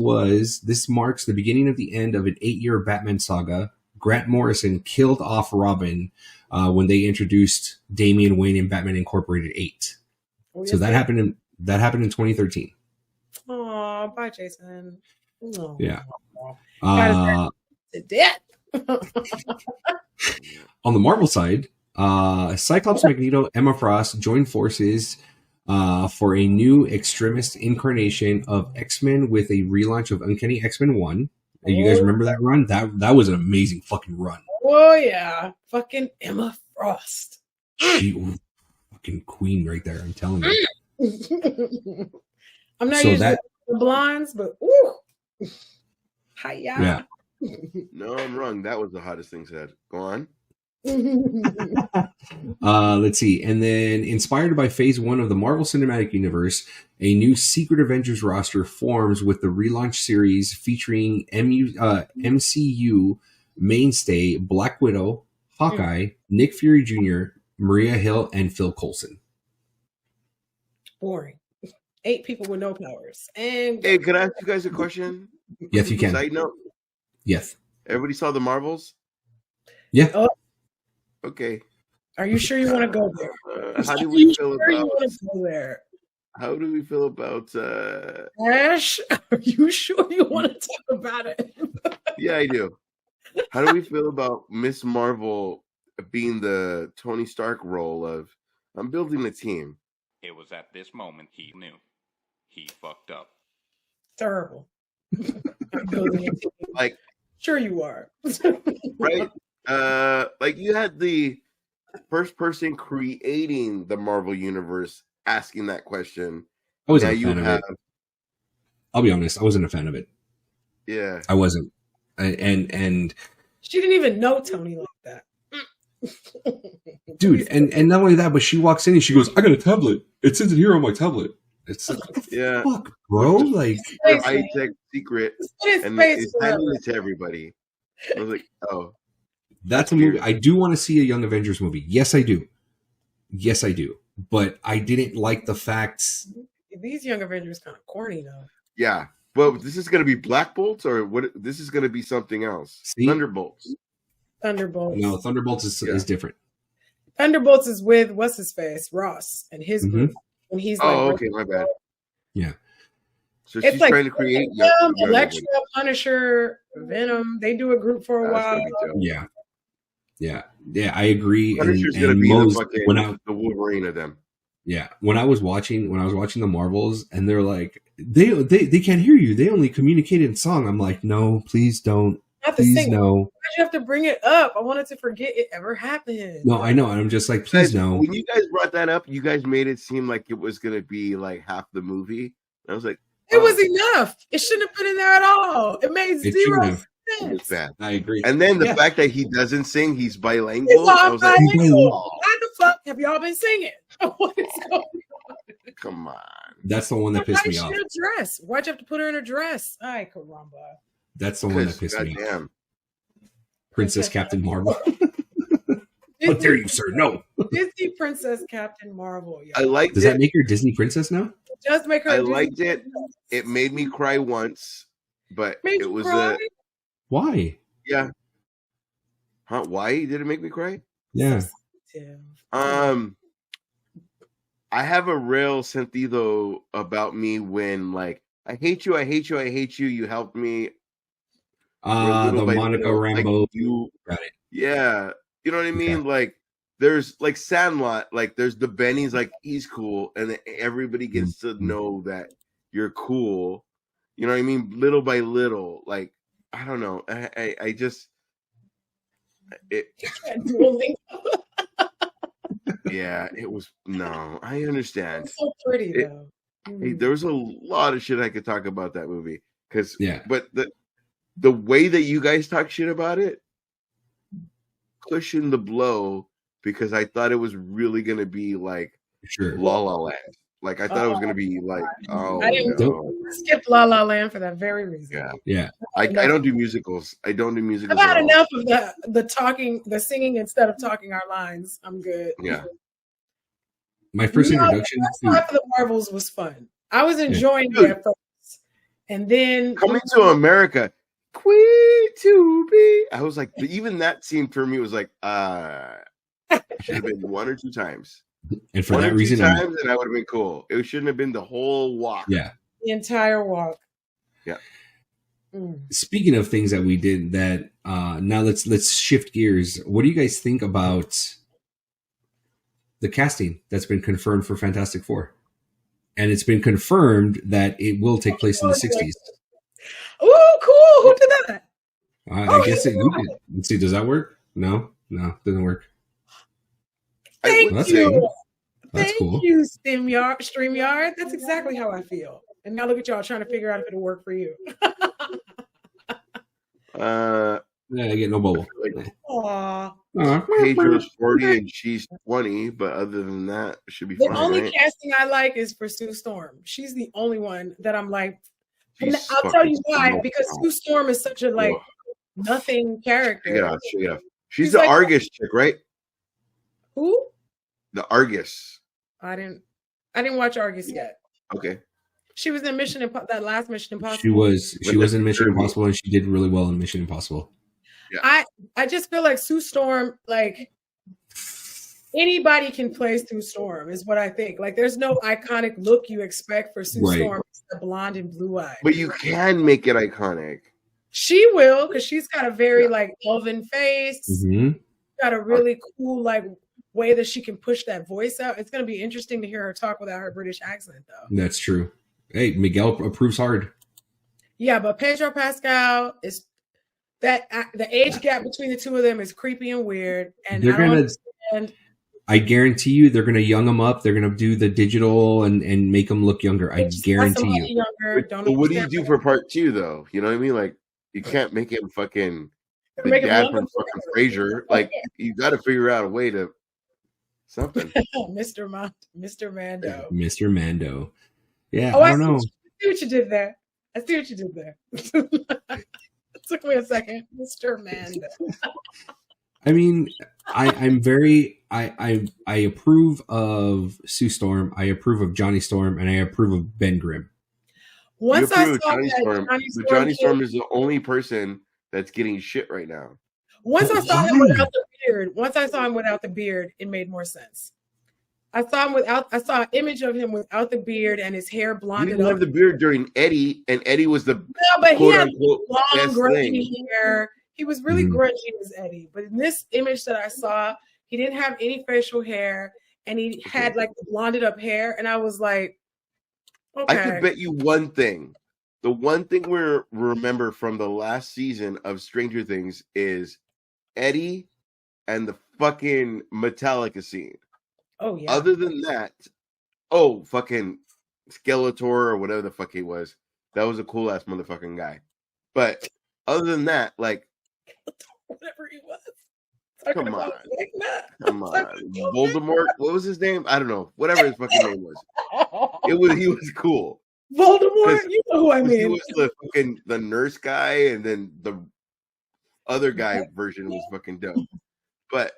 marks the beginning of the end of an 8-year Batman saga. Grant Morrison killed off Robin when they introduced Damian Wayne in Batman Incorporated 8. So that happened in 2013. Oh, bye, Jason. Oh. Yeah. To death. On the Marvel side, Cyclops, Magneto, Emma Frost joined forces for a new extremist incarnation of X-Men with a relaunch of Uncanny X-Men 1. And you guys remember that run? That was an amazing fucking run. Oh yeah, fucking Emma Frost. She fucking queen right there. I'm telling you. I'm not used to the blondes, but ooh, hiya. Yeah. No, I'm wrong. That was the hottest thing said. Go on. Let's see. And then inspired by phase 1 of the Marvel Cinematic Universe, a new Secret Avengers roster forms with the relaunch series featuring MCU mainstay Black Widow, Hawkeye, Nick Fury Jr., Maria Hill, and Phil Coulson. Boring. 8 people with no powers. And hey, can I ask you guys a question? Yes, you can. Side note. Yes. Everybody saw the Marvels? Yeah. Oh. Okay. Are you sure you want to go there? How do we feel sure about? You want to go there? How do we feel about? Ash, are you sure you want to talk about it? Yeah, I do. How do we feel about Miss Marvel being the Tony Stark role of I'm building a team? It was at this moment he knew he fucked up. Terrible. I'm building a team. Like, sure you are. Right? Like you had the first person creating the Marvel universe asking that question. I wasn't a fan of it. I'll be honest, I wasn't a fan of it. Yeah. I wasn't. And she didn't even know Tony like that. Dude, and not only that, but she walks in and she goes, I got a tablet. It says it here on my tablet. It's like, yeah. Fuck, bro. Like high tech secret. And it's handing it to everybody. I was like, oh. That's a movie. I do want to see a Young Avengers movie. Yes, I do. Yes, I do. But I didn't like the facts. These Young Avengers kind of corny though. Yeah. Well, this is going to be Black Bolts or what? This is going to be something else. See? Thunderbolts. No, Thunderbolts is different. Thunderbolts is with what's his face, Ross, and his group. when he's okay, my bad. Yeah. So it's she's like trying to create Elektra, Punisher, Venom. They do a group for a while. Yeah. I agree. Punisher's and gonna be most, the Wolverine of them. Yeah, when I was watching the Marvels, and they're like, they can't hear you. They only communicate in song. I'm like, no, please don't. Please no. Why'd you have to bring it up? I wanted to forget it ever happened. No, I know. And I'm just like, please no. When you guys brought that up, you guys made it seem like it was gonna be like half the movie. I was like, it was enough. It shouldn't have been in there at all. It made zero sense. It was bad. I agree. And then the fact that he doesn't sing, he's bilingual. I was like, why the fuck have y'all been singing? What is going on? Come on. That's the one that pissed me off. Why'd you have to put her in a dress? Ay, caramba. That's the one that pissed me off. Damn. Princess Captain Marvel. How dare you, sir? No. Disney Princess Captain Marvel. I liked it. Does that make her Disney princess now? It does make her. I liked it. It made me cry once, but it was Why? Yeah. Huh? Why did it make me cry? Yeah. I have a real sentido about me when like I hate you, you helped me. The Monica Rambeau. Like, you got it. Yeah. You know what I mean? Okay. Like there's like Sandlot, like there's the Benny's like he's cool, and then everybody gets to know that you're cool. You know what I mean? Little by little. Like, I don't know. I just yeah, it was I understand. It's so pretty though. Hey, there was a lot of shit I could talk about that movie. But the way that you guys talk shit about it cushioned the blow because I thought it was really gonna be like La La Land. Like I thought it was gonna be like I didn't skip La La Land for that very reason. Yeah. I don't do musicals. I don't do musicals. I've had enough of the talking, the singing instead of talking our lines. I'm good. Yeah. My first introduction to the Marvels was fun. I was enjoying it at first, and then Coming to America, Queen to be. I was like, even that scene for me was like, should have been one or two times. And for that reason, and I would have been cool. It shouldn't have been the whole walk. Yeah, the entire walk. Yeah. Speaking of things that we did, that now let's shift gears. What do you guys think about the casting that's been confirmed for Fantastic Four? And it's been confirmed that it will take place in the 60s. Oh, cool! Who did that? I guess you did. Let's see, does that work? No, doesn't work. Thank you. That's cool. Thank you, StreamYard. That's exactly how I feel. And now look at y'all trying to figure out if it'll work for you. I get no bubble. Pedro's 40 and she's 20, but other than that, it should be fine. The only casting I like is for Sue Storm. She's the only one that I'm like. I'll tell you why. Because Sue Storm is such a nothing character. Yeah. She's the like, Argus chick, right? Who? The Argus. I didn't watch Argus yet. Okay. She was in that last Mission Impossible. She was in Mission Impossible, and she did really well in Mission Impossible. Yeah. I just feel like Sue Storm, like anybody can play Sue Storm, is what I think. Like there's no iconic look you expect for Sue Storm, the blonde and blue eye. But you can make it iconic. She will, because she's got a very like elven face. Mm-hmm. Got a really cool like way that she can push that voice out. It's going to be interesting to hear her talk without her British accent, though. That's true. Hey, Miguel approves hard. Yeah, but Pedro Pascal is that the age gap between the two of them is creepy and weird. And I guarantee you, they're gonna young them up. They're gonna do the digital and make them look younger. I guarantee you. But what do you do for part 2, though? You know what I mean? Like you can't make him fucking the dad from fucking Frasier. Like you got to figure out a way to something. Mr. Mando. Mr. Mando. Yeah, I don't know. I see what you did there. It took me a second. Mr. Mando. I mean, I'm very I approve of Sue Storm. I approve of Johnny Storm, and I approve of Ben Grimm. Once I saw Johnny Storm is the only person that's getting shit right now. Once I saw him without the beard, it made more sense. I saw him without. I saw an image of him without the beard and his hair He blonded didn't up. have the beard during Eddie, and Eddie was the No, but he quote had unquote long, best grungy thing. hair. He was really grungy as Eddie. But in this image that I saw, he didn't have any facial hair, and he had like the blonded up hair. And I was like, okay. I could bet you one thing. The one thing we remember from the last season of Stranger Things is Eddie and the fucking Metallica scene. Oh yeah. Other than that, fucking Skeletor or whatever the fuck he was. That was a cool ass motherfucking guy. But other than that, like, whatever he was. Come on. Voldemort. What was his name? I don't know. Whatever his fucking name was. He was cool. Voldemort. You know who I mean. He was the nurse guy, and then the other guy version was fucking dope. But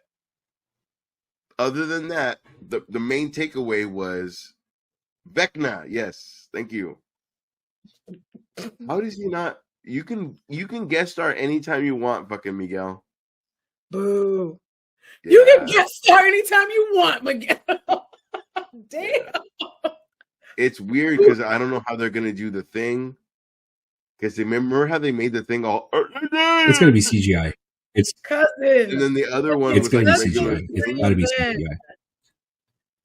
other than that, the main takeaway was Vecna. Yes, thank you. How does he not? You can guest star anytime you want, fucking Miguel. Boo. Yeah. You can guest star anytime you want, Miguel. Damn. It's weird because I don't know how they're gonna do the thing. Because remember how they made the thing all? It's gonna be CGI. It's cousin. And then the other one it's was gonna like be regular. CGI. It's gotta be Ben. CGI.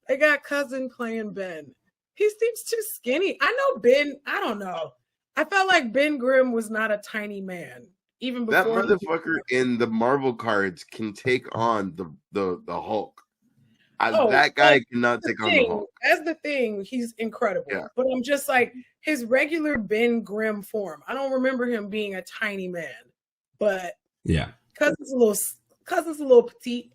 They got cousin playing Ben. He seems too skinny. I know Ben. I don't know. I felt like Ben Grimm was not a tiny man even That before. motherfucker in the Marvel cards can take on the Hulk. That guy cannot take on the Hulk. That's the thing. He's incredible. Yeah. But I'm just like his regular Ben Grimm form. I don't remember him being a tiny man. But yeah, cousin's a little petite.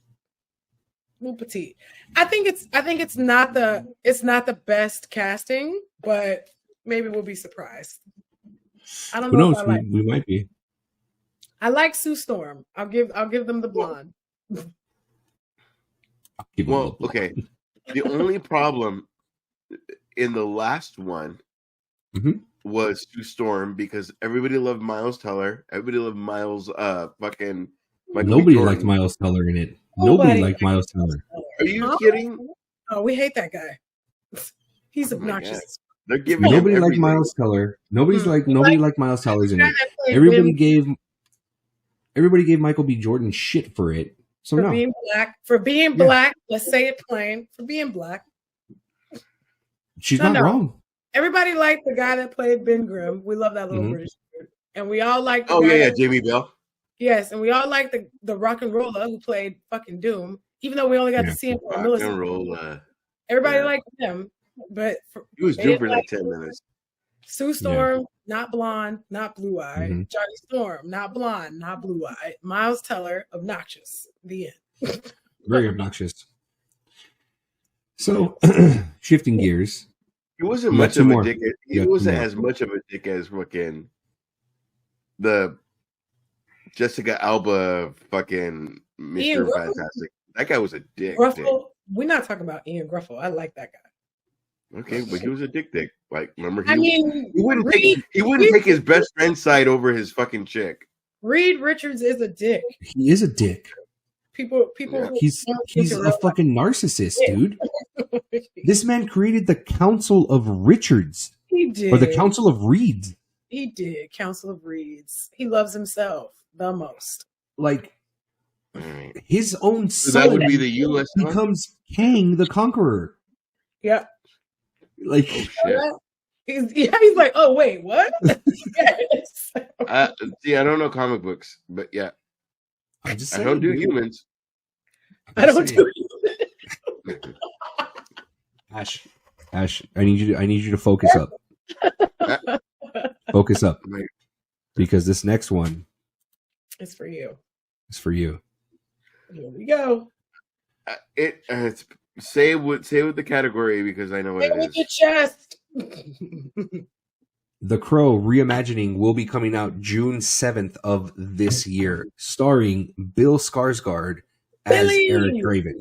Little petite. I think it's not the best casting, but maybe we'll be surprised. I don't who know. knows? We might be. I like Sue Storm. I'll give them the blonde. Well, okay. The only problem in the last one was Sue Storm because everybody loved Miles Teller. Everybody loved Miles. Fucking. Nobody liked Miles Teller in it. Nobody liked Miles Teller. Are you kidding? Oh, we hate that guy. He's obnoxious. They're giving nobody liked Miles Teller. Nobody liked Miles Teller's in it. Everybody gave Michael B. Jordan shit for it. So for being black, let's say it plain, for being black. She's not wrong. Everybody liked the guy that played Ben Grimm. We love that little British dude. And we all like Jamie Bell. Yes, and we all like the rock and roller who played fucking Doom, even though we only got to see him for a millisecond. Everybody liked him, but he was Doom for like 10 minutes. Sue Storm, not blonde, not blue eye. Johnny Storm, not blonde, not blue eye. Miles Teller, obnoxious. The end. Very obnoxious. So, shifting gears. He wasn't much of a dick. He wasn't as much of a dick as fucking the Jessica Alba fucking Mr. Fantastic. That guy was a dick. Gruffle. We're not talking about Ian Gruffle. I like that guy. Okay, but he was a dick. Like, remember? He wouldn't take his best friend's side over his fucking chick. Reed Richards is a dick. He is a dick. People. He's a fucking narcissist, dude. This man created the Council of Richards. He did. Or the Council of Reeds. He did. Council of Reeds. He loves himself the most. Like, his own son that would be the U.S. becomes Kang the Conqueror. Yeah. Like, he's like, oh wait, what? Yes. See, I don't know comic books, but yeah, I don't do humans. I don't do humans. Ash, I need you to focus up. Focus up, because this next one is for you. It's for you. Here we go. It's say with the category because I know what it is. With your chest. The Crow reimagining will be coming out June 7th of this year, starring Bill Skarsgård as Eric Draven.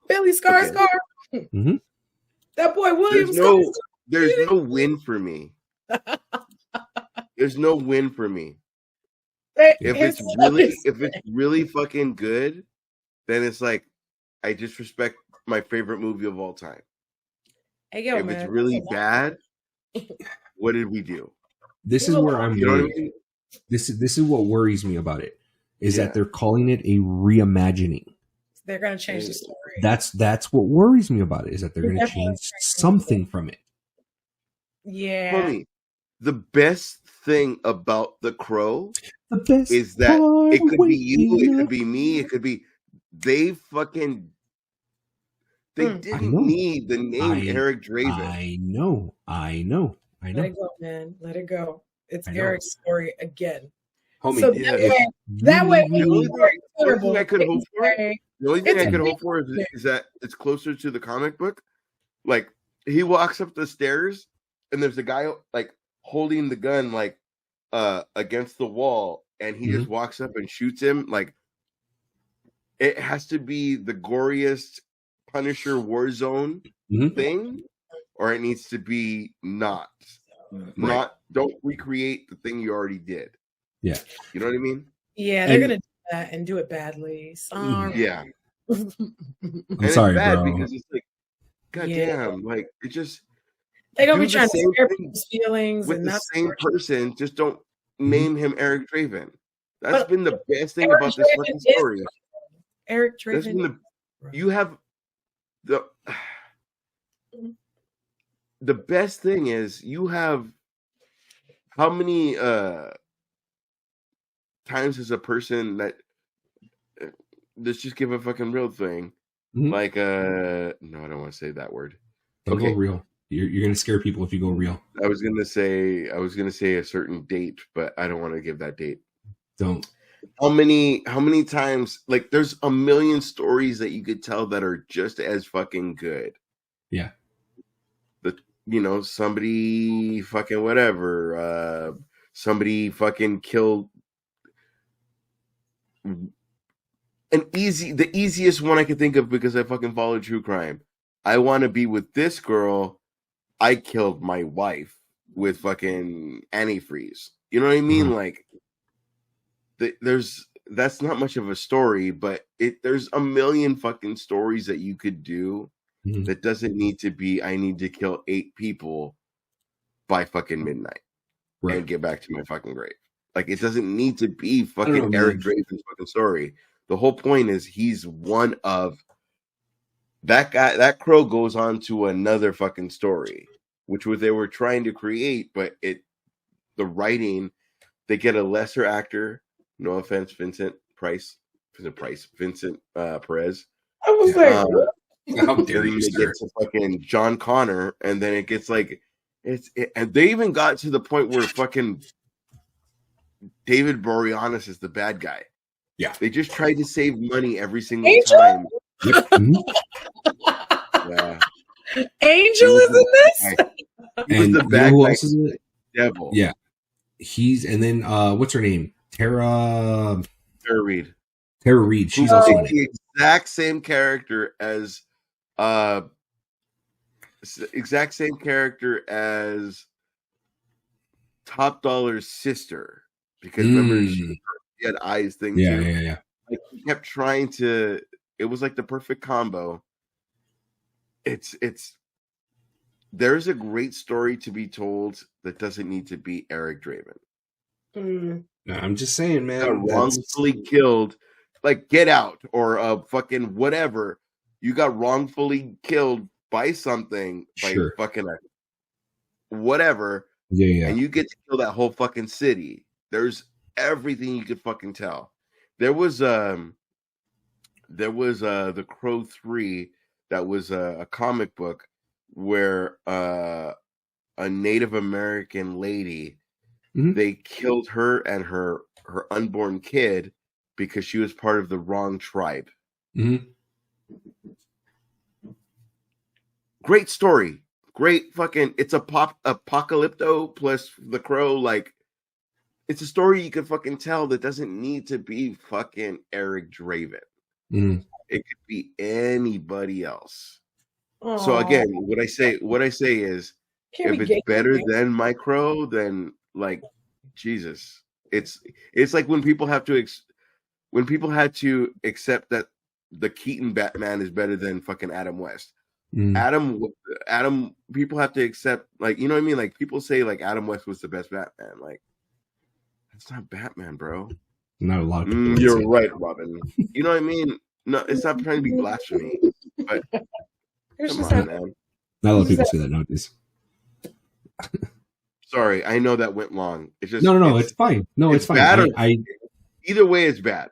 Billy Skarsgård. Okay. Mm-hmm. That boy Williams. There's no win for me. There's no win for me. If it's really fucking good, then it's like I disrespect my favorite movie of all time. Hey, yo, If man, it's really bad, what did we do? This is where I'm You know what I worried. mean? This is what worries me about it, is Yeah. that they're calling it a reimagining. they're gonna change the story. That's what worries me about it, is that they're going to change something from it. Yeah. Homie, the best thing about The Crow The best is that part it of could be you, it waking could up. be me, it could be they didn't need the name Eric Draven. I know. Let it go, man. Let it go. It's I know. Eric's story again. Homie, So yes. that way, The only thing I could hope for, It's is that it's closer to the comic book. Like, he walks up the stairs and there's a guy like holding the gun like against the wall, and he just walks up and shoots him. Like, it has to be the goriest Punisher Warzone thing, or it needs to be not. Don't recreate the thing you already did. Yeah. You know what I mean? Yeah, they're gonna do that and do it badly. Sorry. Yeah. I'm And sorry, it's bad bro. because it's like, goddamn, like it just They're gonna do be the trying to same scare thing people's feelings with and the not same person. Just don't name him Eric Draven. That's But been the best thing Eric about this Draven fucking is- story. Eric That's been Draven. you have the best thing is you have how many times as a person that let's just give a fucking real thing. Like no, I don't want to say that word. Don't go real. You're gonna scare people if you go real. I was gonna say a certain date, but I don't want to give that date. Don't. How many times, like, there's a million stories that you could tell that are just as fucking good. Yeah. Somebody fucking whatever, somebody fucking killed the easiest one I could think of because I fucking follow true crime. I want to be with this girl. I killed my wife with fucking antifreeze. You know what I mean? Like, that's not much of a story, but there's a million fucking stories that you could do that doesn't need to be, I need to kill 8 people by fucking midnight and get back to my fucking grave. Like, it doesn't need to be fucking Eric Draven's fucking story. The whole point is he's one of that guy. That Crow goes on to another fucking story, which they were trying to create, but the writing, they get a lesser actor. No offense, Vincent Perez. I was like, how dare you? It gets to fucking John Connor, and then it gets like and they even got to the point where fucking David Boreanaz is the bad guy. Yeah, they just tried to save money every single time. Yeah. Angel is in this. He was the bad who guy. else is it? Devil. Yeah, and then what's her name? Tara Reid. Tara Reid. She's also in it. The exact same character as Top Dollar's sister, because remember she had eyes thing too. Yeah. Like, he kept trying to. It was like the perfect combo. There's a great story to be told that doesn't need to be Eric Draven. No, I'm just saying, man. Wrongfully killed, like Get Out or fucking whatever. You got wrongfully killed by something, by fucking whatever. Yeah. And you get to kill that whole fucking city. There's everything you could fucking tell. There was The Crow 3 that was a comic book where a Native American lady, they killed her and her unborn kid because she was part of the wrong tribe. Great story. Great fucking, it's apocalypto plus The Crow. Like, it's a story you could fucking tell that doesn't need to be fucking Eric Draven. It could be anybody else. Aww. So again, what I say is, if it's better than my Crow, then like, Jesus, it's like when people had to accept that the Keaton Batman is better than fucking Adam West. Mm. Adam, people have to accept, like, you know what I mean? Like, people say like Adam West was the best Batman. Like, that's not Batman, bro. Not a lot of people. You're right, Robin. You know what I mean? No, it's not trying to be blasphemy, but come on, man. Not a lot of people say that nowadays. Sorry, I know that went long. It's just no, it's fine. No, it's fine. Either way, it's bad.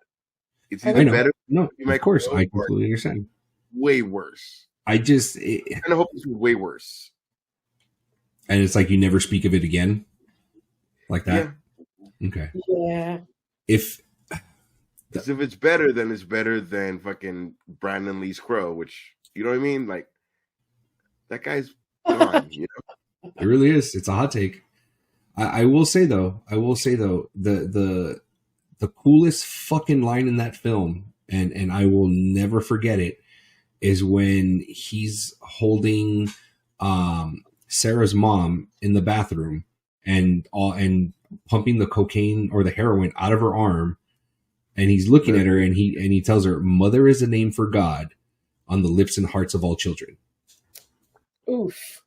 It's either better. No, of course, I completely understand. Way worse. I kind of hope this was way worse. And it's like you never speak of it again, like that. Yeah. Okay. Yeah. If it's better, then it's better than fucking Brandon Lee's Crow, which, you know what I mean? Like, that guy's gone. You know? It really is. It's a hot take. I will say though, the coolest fucking line in that film, and I will never forget it, is when he's holding Sarah's mom in the bathroom and pumping the cocaine or the heroin out of her arm, and he's looking at her and he tells her, "Mother is a name for God on the lips and hearts of all children." Oof.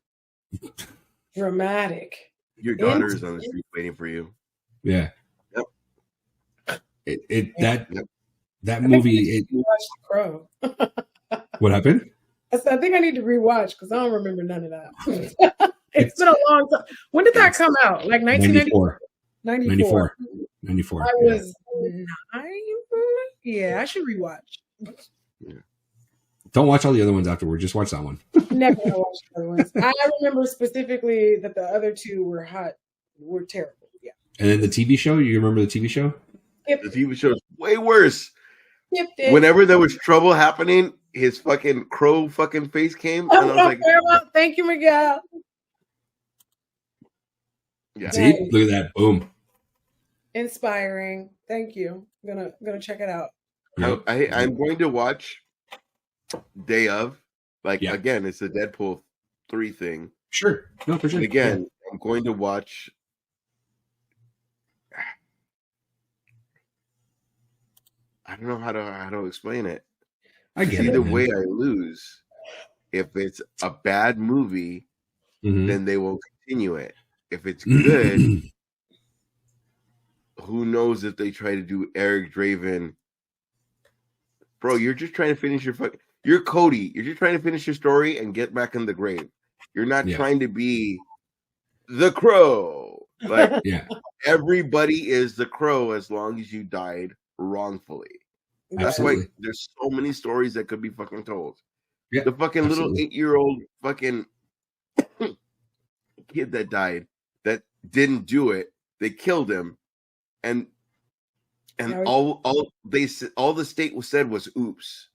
Dramatic. Your daughter is on the street waiting for you. Yeah. Yep. That movie. Watch The Crow. What happened? I think I need to rewatch because I don't remember none of that. It's been a long time. When did that come out? Like 1994? 94. I was 9. Yeah, I should rewatch. Yeah. Don't watch all the other ones afterward. Just watch that one. Never gonna watch the other ones. I remember specifically that the other two were terrible. Yeah. And then the TV show. You remember the TV show? The TV show is way worse. Yep. Whenever there was trouble happening, his fucking crow fucking face came, and I was like, "Thank you, Miguel." Yeah. See, look at that. Boom. Inspiring. Thank you. I'm gonna check it out. Yep. I'm going to watch Day of. Again, it's a Deadpool 3 thing. Sure. No, for sure. And again, I'm going to watch. I don't know how to explain it. I get Either it. way, I lose. If it's a bad movie, then they will continue it. If it's good, who knows if they try to do Eric Draven? Bro, you're just trying to finish you're Cody. You're just trying to finish your story and get back in the grave. You're not trying to be the Crow. Like, everybody is the Crow as long as you died wrongfully. That's why there's so many stories that could be fucking told. Yeah, the fucking little 8-year-old fucking kid that died that didn't do it. They killed him, and all the state said was oops.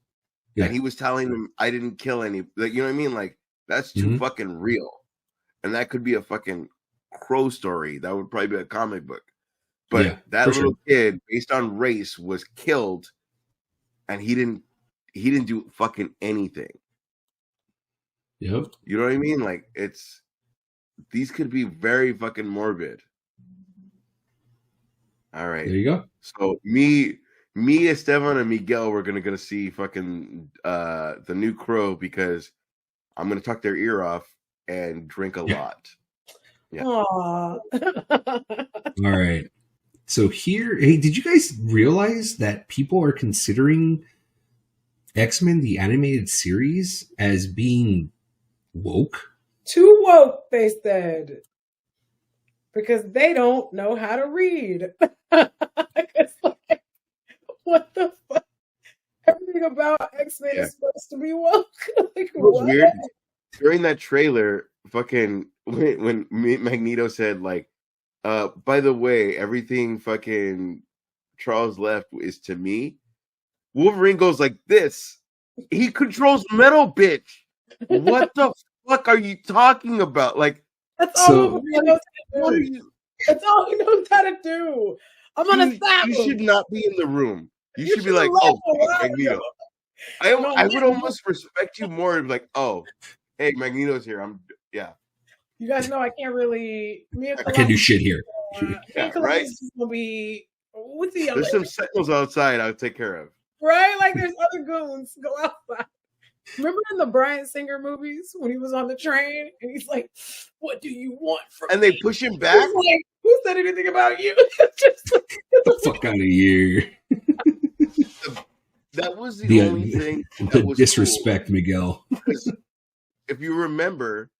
Yeah. And he was telling them, "I didn't kill any." Like, you know what I mean? Like, that's too fucking real, and that could be a fucking Crow story. That would probably be a comic book. But that little kid, based on race, was killed, and he didn't do fucking anything. Yep. You know what I mean? Like, these could be very fucking morbid. All right. There you go. So me, Esteban, and Miguel, we're gonna see fucking the new Crow because I'm gonna tuck their ear off and drink a lot. Yeah. Aww. All right. So here, hey, did you guys realize that people are considering X-Men the animated series as being woke? Too woke, they said, because they don't know how to read. It's like, what the fuck? Everything about X-Men is supposed to be woke. Like, what? Weird. During that trailer, fucking when Magneto said, like, by the way, everything fucking Charles left is to me. Wolverine goes like this. He controls metal, bitch. What the fuck are you talking about? Like, that's all he knows how to do. That's all he knows how to do. I'm gonna stab him. You should not be in the room. You should be like, oh, Magneto. I would almost respect you more. Like, oh, hey, Magneto's here. You guys know I can't really. I can't do shit here. Right? Will be. What's the other? There's some sentinels outside. I'll take care of. Right? Like there's other goons. Go outside. Remember in the Bryan Singer movies when he was on the train and he's like, "What do you want from And me?" they push him back. He's like, who said anything about you? Just like, Get the fuck out of here. That was the only thing. The disrespect, cool. Miguel. If you remember,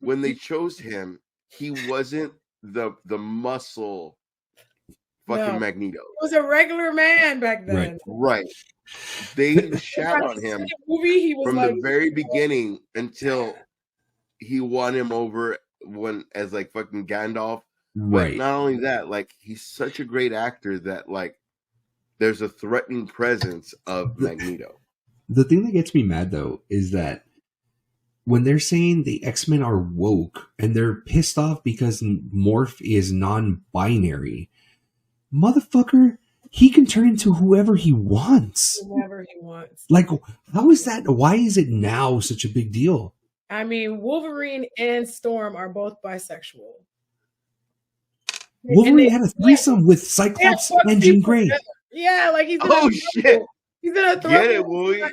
when they chose him, he wasn't the muscle fucking Magneto. He was a regular man back then. Right. They shat on him he was from like, the very beginning until he won him over as like fucking Gandalf. Right. But not only that, like he's such a great actor that like there's a threatening presence of Magneto. The thing that gets me mad though is that when they're saying the X-Men are woke and they're pissed off because Morph is non-binary, motherfucker, he can turn into whoever he wants. Whoever he wants. Like, how is that? Why is it now such a big deal? I mean, Wolverine and Storm are both bisexual. Wolverine had a threesome with Cyclops and Jean Grey. Yeah, like he's in shit. He's in a get it, boy.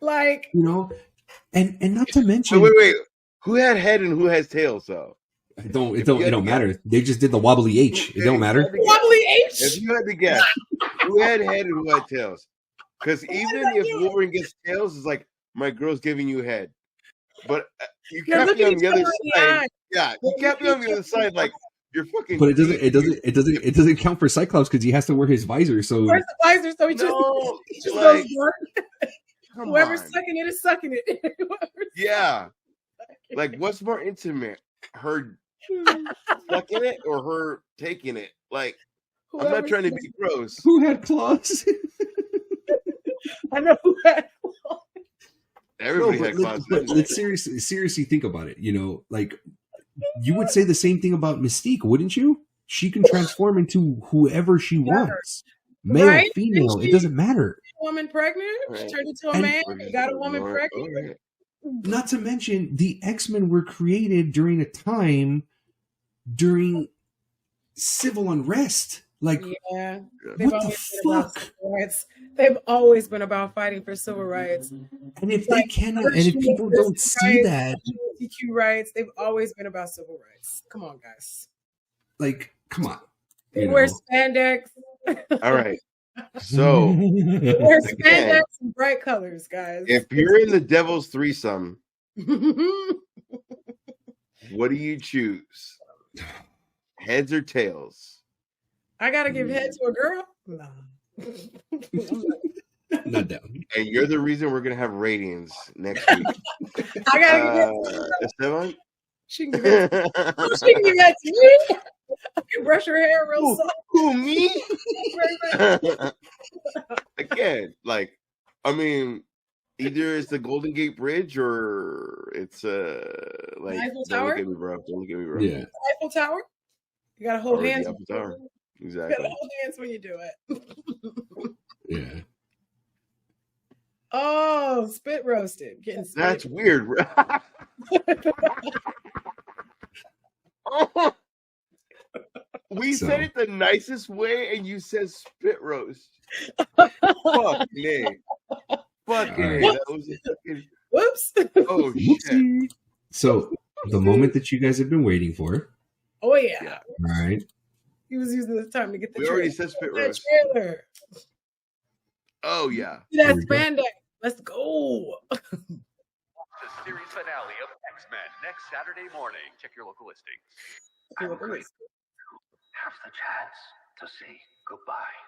Like, you know, and not to mention. Wait. Who had head and who has tails? Though it don't matter. They just did the wobbly H. It don't matter. Wobbly H. If you had to guess, who had head and who had tails? Because even if Wolverine gets tails, it's like my girl's giving you head. But you kept me on the other side. Yeah, you kept me on the other side, like you're fucking. But it doesn't count for Cyclops because he has to wear his visor. So wears the visor, so he just goes whoever's sucking it is sucking it. Yeah, like what's more intimate, her sucking it or her taking it? Like I'm not trying to be gross. Who had claws? I know who had claws. Everybody had claws. But let's seriously think about it. You know, like you would say the same thing about Mystique, wouldn't you? She can transform into whoever she wants, male, right? female. It doesn't matter. Woman pregnant, she turned into a man. Got a woman pregnant. Not to mention, the X-Men were created during a time during civil unrest. Like, yeah, what the fuck? They've always been about fighting for civil rights. And if they cannot, and if people don't see that, LGBTQ rights, they've always been about civil rights. Come on, guys. Like, come on. They wear spandex. All right. So wear spandex and bright colors, guys. If you're in the devil's threesome, what do you choose? Heads or tails? I gotta give head to a girl? No. Not down. And you're the reason we're gonna have ratings next week. I gotta give Esteban? She can give that. She can give that to me. I can brush her hair real soft. Who, me? Again, like, I mean, either it's the Golden Gate Bridge or it's like Eiffel don't Tower? look at me, bro. Don't look at me, bro. Yeah. Eiffel Tower? You gotta hold hands. Eiffel Tower. Exactly. You gotta hold hands when you do it. Yeah. Oh, spit roasted. Getting spit. That's weird, bro. We said it the nicest way, and you said spit roast. Fuck me. Fuck me. That was a fucking... Whoops. Oh shit. So the moment that you guys have been waiting for. Oh yeah. All right. He was using this time to get the We already said spit roast. Trailer. Oh yeah. That's spandex. Let's go. The series finale of X-Men next Saturday morning. Check your local listings. Have the chance to say goodbye.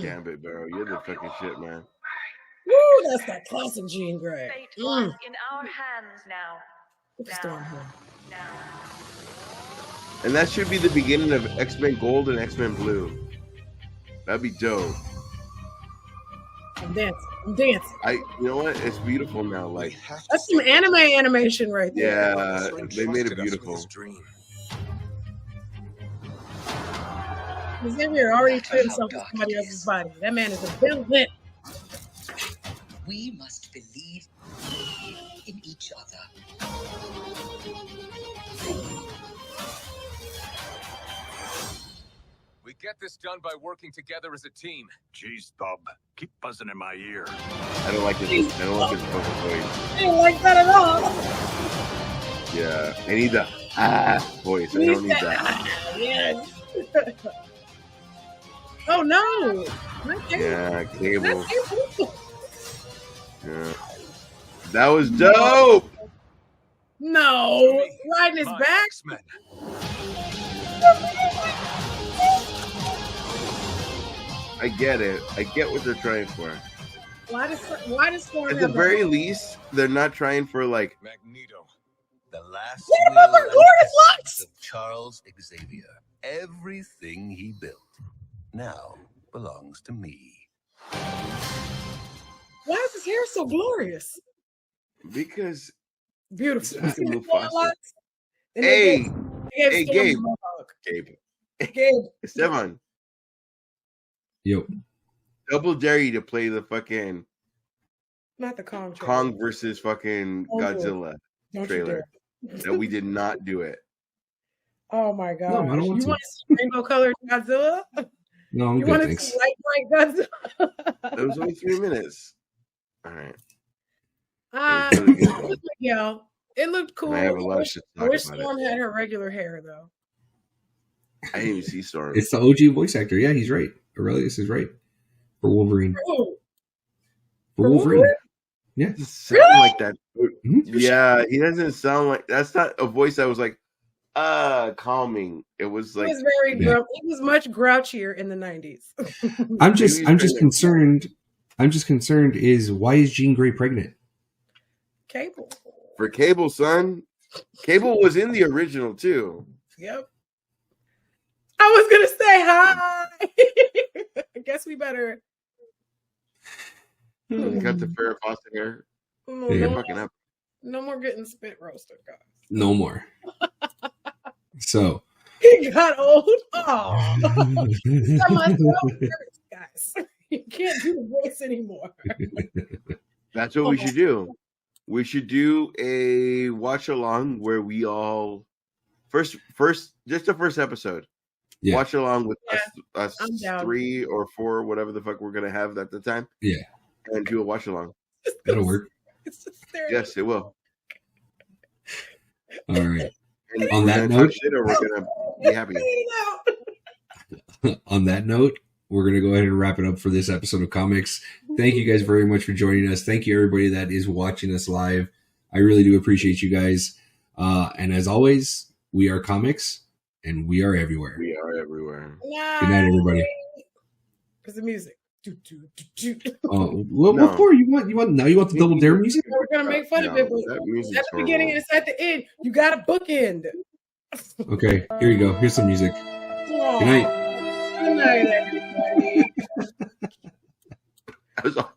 Gambit, bro. You're the fucking shit, man. Woo, that's that classic Jean Grey. Fate lies in our hands now. Put the storm here. Now. And that should be the beginning of X-Men Gold and X-Men Blue. That'd be dope. I'm dancing. You know what? It's beautiful now. Like that's some animation right there. Yeah, they made it beautiful. Xavier already put himself in somebody else's body. That man is a villain. We must believe in each other. We get this done by working together as a team. Jeez, Bub, keep buzzing in my ear. I don't like this. I don't like his vocal voice. I didn't like that at all. Yeah, I need the voice. I don't need that. Yes. Oh no! Not Cable. Yeah, Cable. Not Cable. Yeah. That was dope. No, riding his back. X-Men. I get it. I get what they're trying for. Why does Storm At the have very least, they're not trying for like Magneto. The last What about will the glorious and locks? of Charles Xavier. Everything he built now belongs to me. Why is his hair so glorious? because Beautiful. I can See move the faster. locks? And Hey, they gave hey, Storm Gabe. a mohawk. Gabe, Gabe. Esteban, Yo, double dare you to play the fucking Not the Kong. trailer. Kong versus fucking Don't do it. Godzilla Don't you trailer. dare. That we did not do it. Oh my god! No, I don't want you to. want to see rainbow colored Godzilla? no, I'm You good, want to thanks. see light bright Godzilla? It was only 3 minutes. All right. It really good, though. looked like, yeah, it looked cool. I have a lot of shit to I talk wish about Storm had her regular hair though. I didn't even see Storm. It's the OG voice actor. Yeah, he's right. Aurelius is right. For Wolverine. Ooh, For Wolverine. Yeah. Doesn't sound Really? like that. Mhm. Yeah, he doesn't sound like that's not a voice that was like calming. It was he like was very Yeah. he was much grouchier in the 90s. I'm just Maybe he's concerned. I'm just concerned is why is Jean Grey pregnant? Cable. for Cable, son. Cable was in the original too. Yep. I was gonna say hi. I guess we better. He got the Farrah Fawcett hair. No, Yeah. no, Fucking up. no more getting spit roasted, guys. No more. So He got old. Oh, guys, you can't do the voice anymore. That's what we should do. We should do a watch along where we all first just the first episode. Yeah. Watch along with I'm us down. 3 or 4, whatever the fuck we're gonna have at the time. Yeah. And do a watch along. that'll work. It's just staring. Yes, it will. All right. And On we're that gonna note- talk shit or we're gonna be happy. On that note, we're going to go ahead and wrap it up for this episode of Comics. Thank you guys very much for joining us. Thank you, everybody that is watching us live. I really do appreciate you guys. And as always, we are Comics, and we are everywhere. We are everywhere. Good night, everybody. Because the music. What No. for? You want the Double Dare music? We're gonna make fun of No, it, but that at music's the beginning and horrible. it's at the end. You got a bookend. Okay, here you go. Here's some music. Aw. Good night. Good night, everybody. That was all.